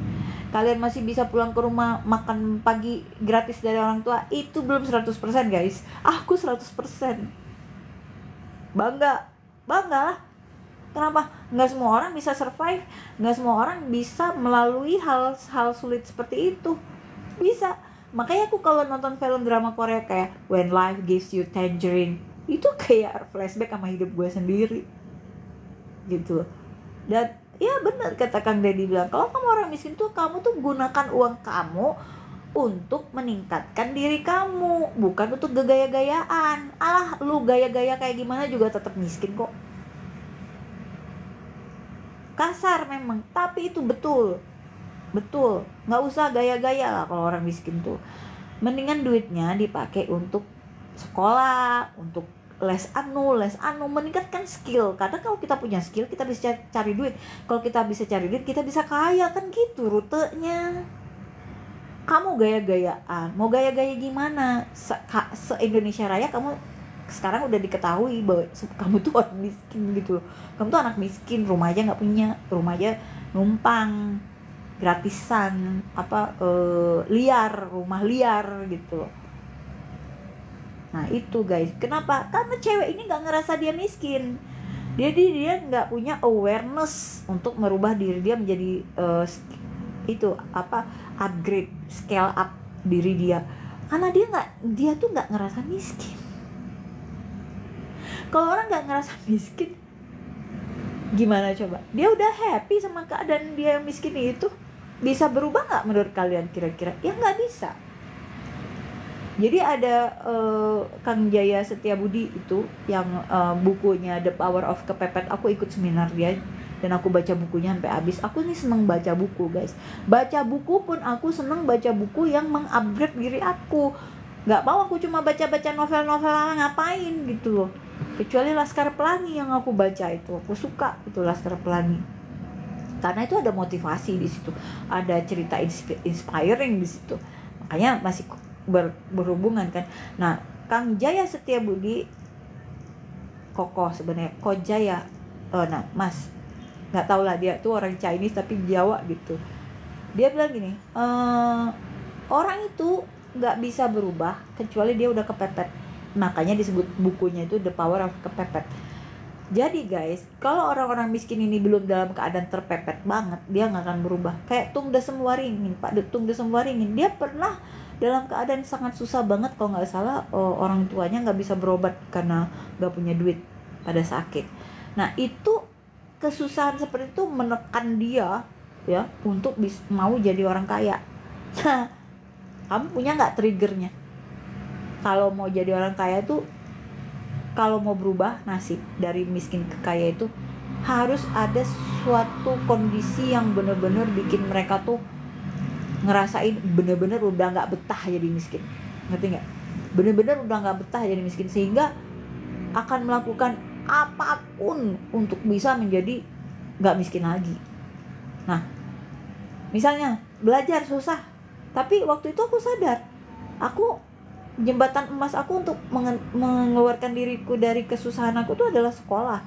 Kalian masih bisa pulang ke rumah makan pagi gratis dari orang tua, itu belum 100% guys. Aku 100%. Bangga lah. Kenapa? Nggak semua orang bisa survive, nggak semua orang bisa melalui hal sulit seperti itu. Bisa. Makanya aku kalau nonton film drama Korea kayak When Life Gives You Tangerine, itu kayak flashback sama hidup gue sendiri gitu. Dan ya benar kata Kang Deddy bilang, kalau kamu orang miskin tuh kamu tuh gunakan uang kamu untuk meningkatkan diri kamu, bukan untuk gaya-gayaan. Alah, lu gaya-gaya kayak gimana juga tetap miskin kok. Kasar memang, tapi itu betul. Betul, nggak usah gaya-gaya lah kalau orang miskin tuh. Mendingan duitnya dipakai untuk sekolah, untuk les anu, meningkatkan skill. Karena kalau kita punya skill, kita bisa cari duit. Kalau kita bisa cari duit, kita bisa kaya, kan gitu rutenya. Kamu gaya-gayaan, mau gaya-gaya gimana? Se-Indonesia Raya kamu sekarang udah diketahui bahwa kamu tuh orang miskin gitu loh. Kamu tuh anak miskin, rumah aja nggak punya, rumah aja numpang gratisan, liar, rumah liar gitu loh. Nah itu guys, kenapa? Karena cewek ini nggak ngerasa dia miskin. Jadi dia nggak punya awareness untuk merubah diri dia menjadi upgrade, scale up diri dia. Karena dia tuh nggak ngerasa miskin. Kalau orang nggak ngerasa miskin, gimana coba? Dia udah happy sama keadaan dia yang miskin itu. Bisa berubah nggak menurut kalian kira-kira? Ya nggak bisa. Jadi ada Kang Jaya Setiabudi itu yang bukunya The Power of Kepepet. Aku ikut seminar dia dan aku baca bukunya sampai habis. Aku nih seneng baca buku guys. Baca buku pun aku seneng baca buku yang mengupgrade diri aku. Gak mau aku cuma baca-baca novel-novel ngapain gitu loh. Kecuali Laskar Pelangi yang aku baca itu. Aku suka itu Laskar Pelangi. Karena itu ada motivasi di situ. Ada cerita inspiring di situ. Makanya masih berhubungan kan. Nah, Kang Jaya Setiabudi kokoh sebenarnya, Kojaya. Nah, Mas, nggak tahu lah dia tuh orang Chinese tapi Jawa gitu. Dia bilang gini, orang itu nggak bisa berubah kecuali dia udah kepepet. Makanya disebut bukunya itu The Power of Kepepet. Jadi guys, kalau orang-orang miskin ini belum dalam keadaan terpepet banget, dia nggak akan berubah. Kayak Tung Desem Waringin, Pak Tung Desem Waringin, dia pernah dalam keadaan sangat susah banget, kalau nggak salah orang tuanya nggak bisa berobat karena nggak punya duit pada sakit. Nah itu kesusahan seperti itu menekan dia ya untuk mau jadi orang kaya. Nah, kamu punya nggak triggernya? Kalau mau jadi orang kaya tuh, kalau mau berubah nasib dari miskin ke kaya itu harus ada suatu kondisi yang benar-benar bikin mereka tuh ngerasain bener-bener udah nggak betah jadi miskin. Ngerti nggak? Bener-bener udah nggak betah jadi miskin, sehingga akan melakukan apapun untuk bisa menjadi nggak miskin lagi. Nah, misalnya belajar susah, tapi waktu itu aku sadar, jembatan emas aku untuk mengeluarkan diriku dari kesusahan aku tuh adalah sekolah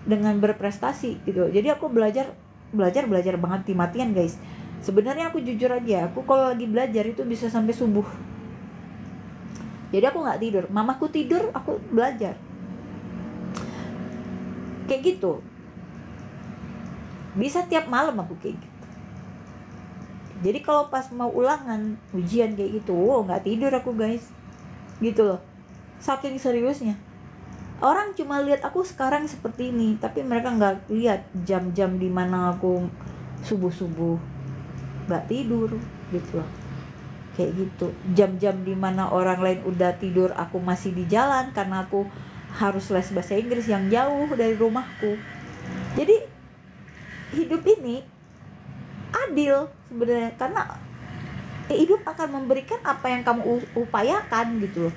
dengan berprestasi gitu. Jadi aku belajar banget mati-matian guys. Sebenarnya aku jujur aja, aku kalau lagi belajar itu bisa sampai subuh. Jadi aku nggak tidur, mamaku tidur, aku belajar. Kayak gitu. Bisa tiap malam aku kayak gitu. Jadi kalau pas mau ulangan, ujian kayak gitu, nggak tidur aku guys. Gitu loh. Saking seriusnya. Orang cuma lihat aku sekarang seperti ini, tapi mereka nggak lihat jam-jam dimana aku subuh-subuh nggak tidur gitu loh. Kayak gitu. Jam-jam dimana orang lain udah tidur, aku masih di jalan karena aku harus les bahasa Inggris yang jauh dari rumahku. Jadi hidup ini adil sebenarnya, karena hidup akan memberikan apa yang kamu upayakan gitu loh.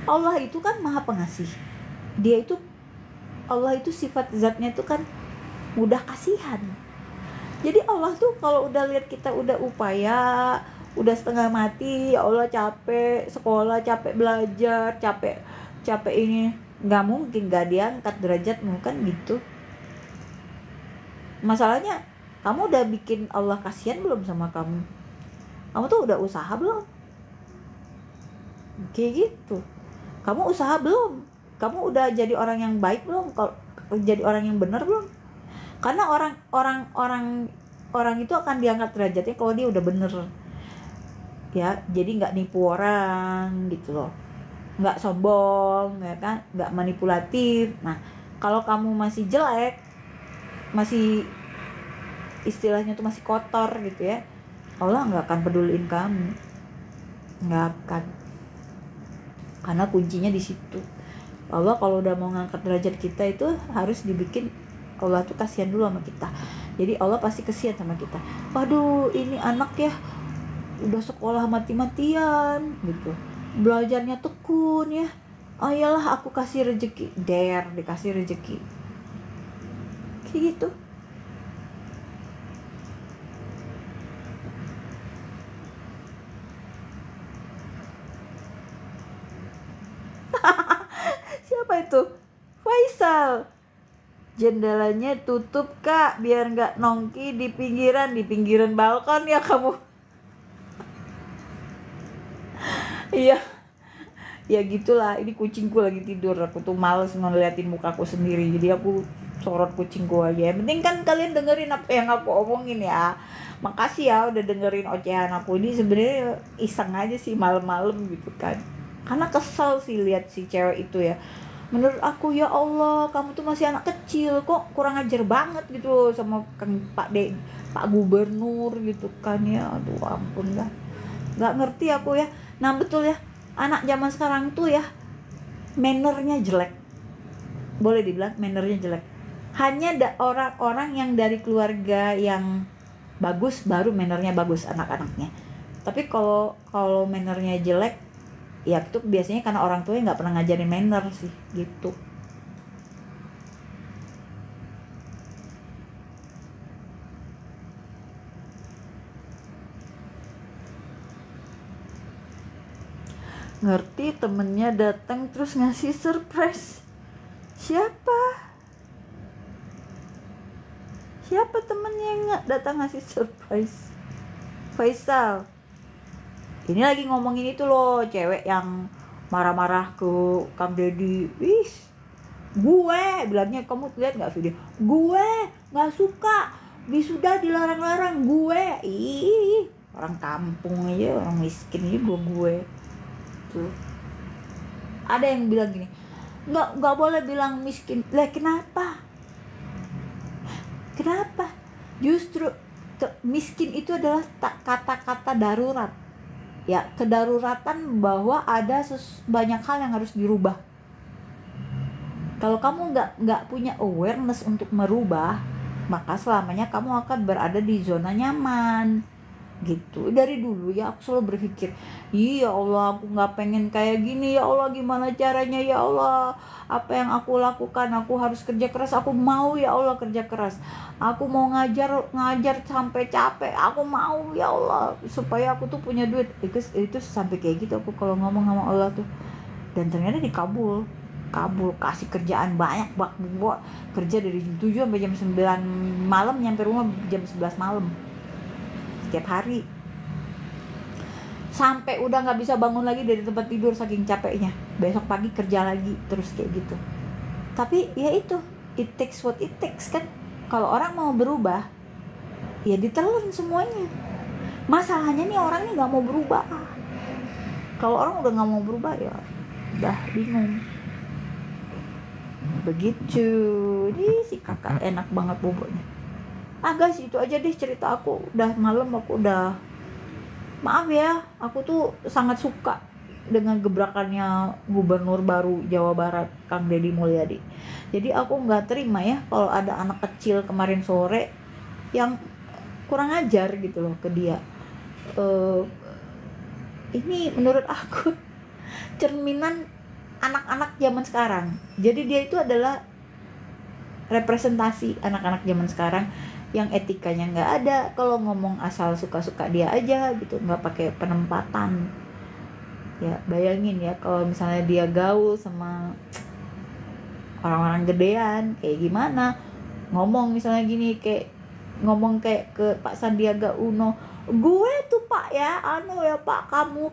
Allah itu kan maha pengasih. Allah itu sifat zatnya itu kan mudah kasihan. Jadi Allah tuh kalau udah lihat kita udah upaya, udah setengah mati, ya Allah capek sekolah, capek belajar, capek ini, nggak mungkin nggak diangkat derajatmu kan gitu. Masalahnya kamu udah bikin Allah kasihan belum sama kamu? Kamu tuh udah usaha belum? Kayak gitu. Kamu usaha belum? Kamu udah jadi orang yang baik belum? Kalau jadi orang yang benar belum? Karena orang itu akan diangkat derajatnya kalau dia udah bener ya. Jadi nggak nipu orang gitu loh, nggak sombong ya kan, nggak manipulatif. Nah kalau kamu masih jelek, masih istilahnya tuh masih kotor gitu ya, Allah nggak akan peduliin kamu, nggak akan, karena kuncinya di situ. Allah kalau udah mau ngangkat derajat kita itu harus dibikin, Allah tuh kasihan dulu sama kita. Jadi Allah pasti kasihan sama kita. Waduh, ini anak ya udah sekolah mati-matian gitu, belajarnya tekun ya, ayolah aku kasih rezeki, dikasih rezeki kayak gitu. Siapa itu? Faisal. Jendelanya tutup kak, biar nggak nongki di pinggiran balkon ya kamu. Iya, ya gitulah. Ini kucingku lagi tidur, aku tuh males ngeliatin mukaku sendiri, jadi aku sorot kucingku aja. Yang penting kan kalian dengerin apa yang aku omongin ya. Makasih ya udah dengerin ocehan aku. Ini sebenarnya iseng aja sih malam-malam gitu kan, karena kesel sih lihat si cewek itu ya. Menurut aku, ya Allah, kamu tuh masih anak kecil, kok kurang ajar banget gitu loh sama Pak Gubernur gitu kan ya. Aduh ampun lah, nggak ngerti aku ya. Nah betul ya, anak zaman sekarang tuh ya mannernya jelek, boleh dibilang mannernya jelek. Hanya ada orang-orang yang dari keluarga yang bagus baru mannernya bagus anak-anaknya. Tapi kalau mannernya jelek ya itu biasanya karena orang tuanya nggak pernah ngajarin manner sih gitu. Ngerti temennya datang terus ngasih surprise. Siapa temennya yang datang ngasih surprise? Faisal. Ini lagi ngomongin itu loh, cewek yang marah-marah ke Kang Deddy. Gue bilangnya, kamu lihat nggak video? Gue nggak suka wisuda dilarang-larang, gue. Orang kampung aja, orang miskin juga gue. Tuh. Ada yang bilang gini, nggak boleh bilang miskin. Lah kenapa? Justru miskin itu adalah kata-kata darurat. Ya, kedaruratan bahwa ada banyak hal yang harus dirubah. Kalau kamu nggak punya awareness untuk merubah, maka selamanya kamu akan berada di zona nyaman gitu. Dari dulu ya aku selalu berpikir, ya Allah, aku nggak pengen kayak gini, ya Allah, gimana caranya, ya Allah, apa yang aku lakukan, aku harus kerja keras, aku mau ya Allah kerja keras, aku mau ngajar sampai capek, aku mau ya Allah supaya aku tuh punya duit. Itu sampai kayak gitu aku kalau ngomong sama Allah tuh, dan ternyata dikabul, kasih kerjaan banyak, kerja dari jam 7 sampai jam 9 malam, nyampe rumah jam 11 malam setiap hari, sampai udah nggak bisa bangun lagi dari tempat tidur saking capeknya, besok pagi kerja lagi terus kayak gitu. Tapi ya itu, it takes what it takes kan. Kalau orang mau berubah ya ditelan semuanya. Masalahnya nih orang ini nggak mau berubah. Kalau orang udah nggak mau berubah ya udah bingung. Begitu. Nih si kakak enak banget bobotnya. Guys, itu aja deh cerita aku. Udah malam, aku udah, maaf ya, aku tuh sangat suka dengan gebrakannya Gubernur baru Jawa Barat, Kang Deddy Mulyadi. Jadi aku nggak terima ya kalau ada anak kecil kemarin sore yang kurang ajar gitu loh ke dia. Ini menurut aku cerminan anak-anak zaman sekarang. Jadi dia itu adalah representasi anak-anak zaman sekarang yang etikanya nggak ada, kalau ngomong asal suka-suka dia aja gitu, nggak pakai penempatan. Ya bayangin ya kalau misalnya dia gaul sama orang-orang gedean kayak gimana, ngomong misalnya gini, kayak ngomong kayak ke Pak Sandiaga Uno, gue tuh Pak ya, ya Pak, kamu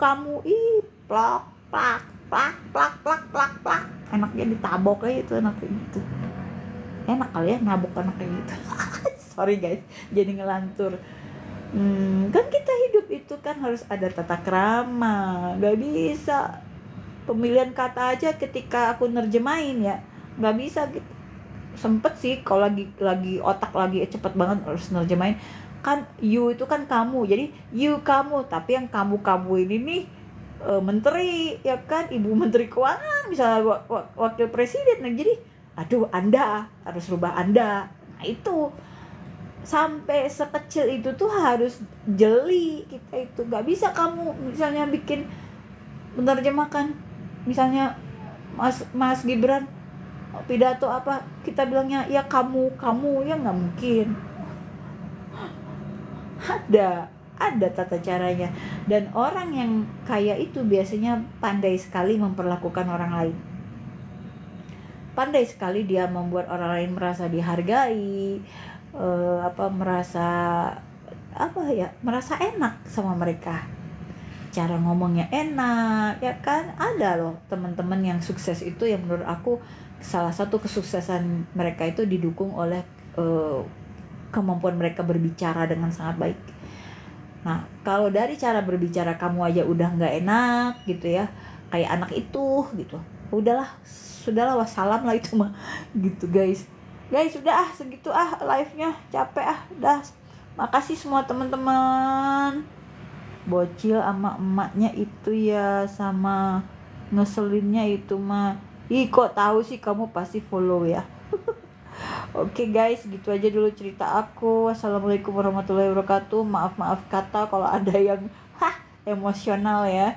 plak plak plak plak plak plak plak, enaknya ditabok aja itu, enak kayak gitu. Enak kali ya nabok anak kayak gitu. Sorry guys, jadi ngelantur. Kan kita hidup itu kan harus ada tata krama, gak bisa pemilihan kata aja ketika aku nerjemahin ya, gak bisa gitu. sempet sih kalau lagi otak lagi cepet banget harus nerjemahin. Kan you itu kan kamu, jadi you kamu, tapi yang kamu ini nih menteri ya kan, ibu menteri keuangan misalnya, wakil presiden. Nah jadi aduh, anda harus rubah anda. Nah itu sampai sekecil itu tuh harus jeli kita itu. Nggak bisa kamu misalnya bikin menerjemahkan misalnya Mas Gibran pidato apa, kita bilangnya ya kamu ya nggak mungkin. Ada tata caranya. Dan orang yang kaya itu biasanya pandai sekali memperlakukan orang lain, pandai sekali dia membuat orang lain merasa dihargai, merasa enak sama mereka, cara ngomongnya enak ya kan. Ada loh teman-teman yang sukses itu yang menurut aku salah satu kesuksesan mereka itu didukung oleh kemampuan mereka berbicara dengan sangat baik. Nah kalau dari cara berbicara kamu aja udah nggak enak gitu ya, kayak anak itu gitu, sudahlah wassalam lah itu mah gitu guys, udah segitu live-nya, capek udah. Makasih semua teman-teman. Bocil sama emaknya itu ya, sama ngeselinnya itu mah. Ih kok tahu sih, kamu pasti follow ya. Oke guys, gitu aja dulu cerita aku. Wassalamualaikum warahmatullahi wabarakatuh. Maaf kata kalau ada yang emosional ya.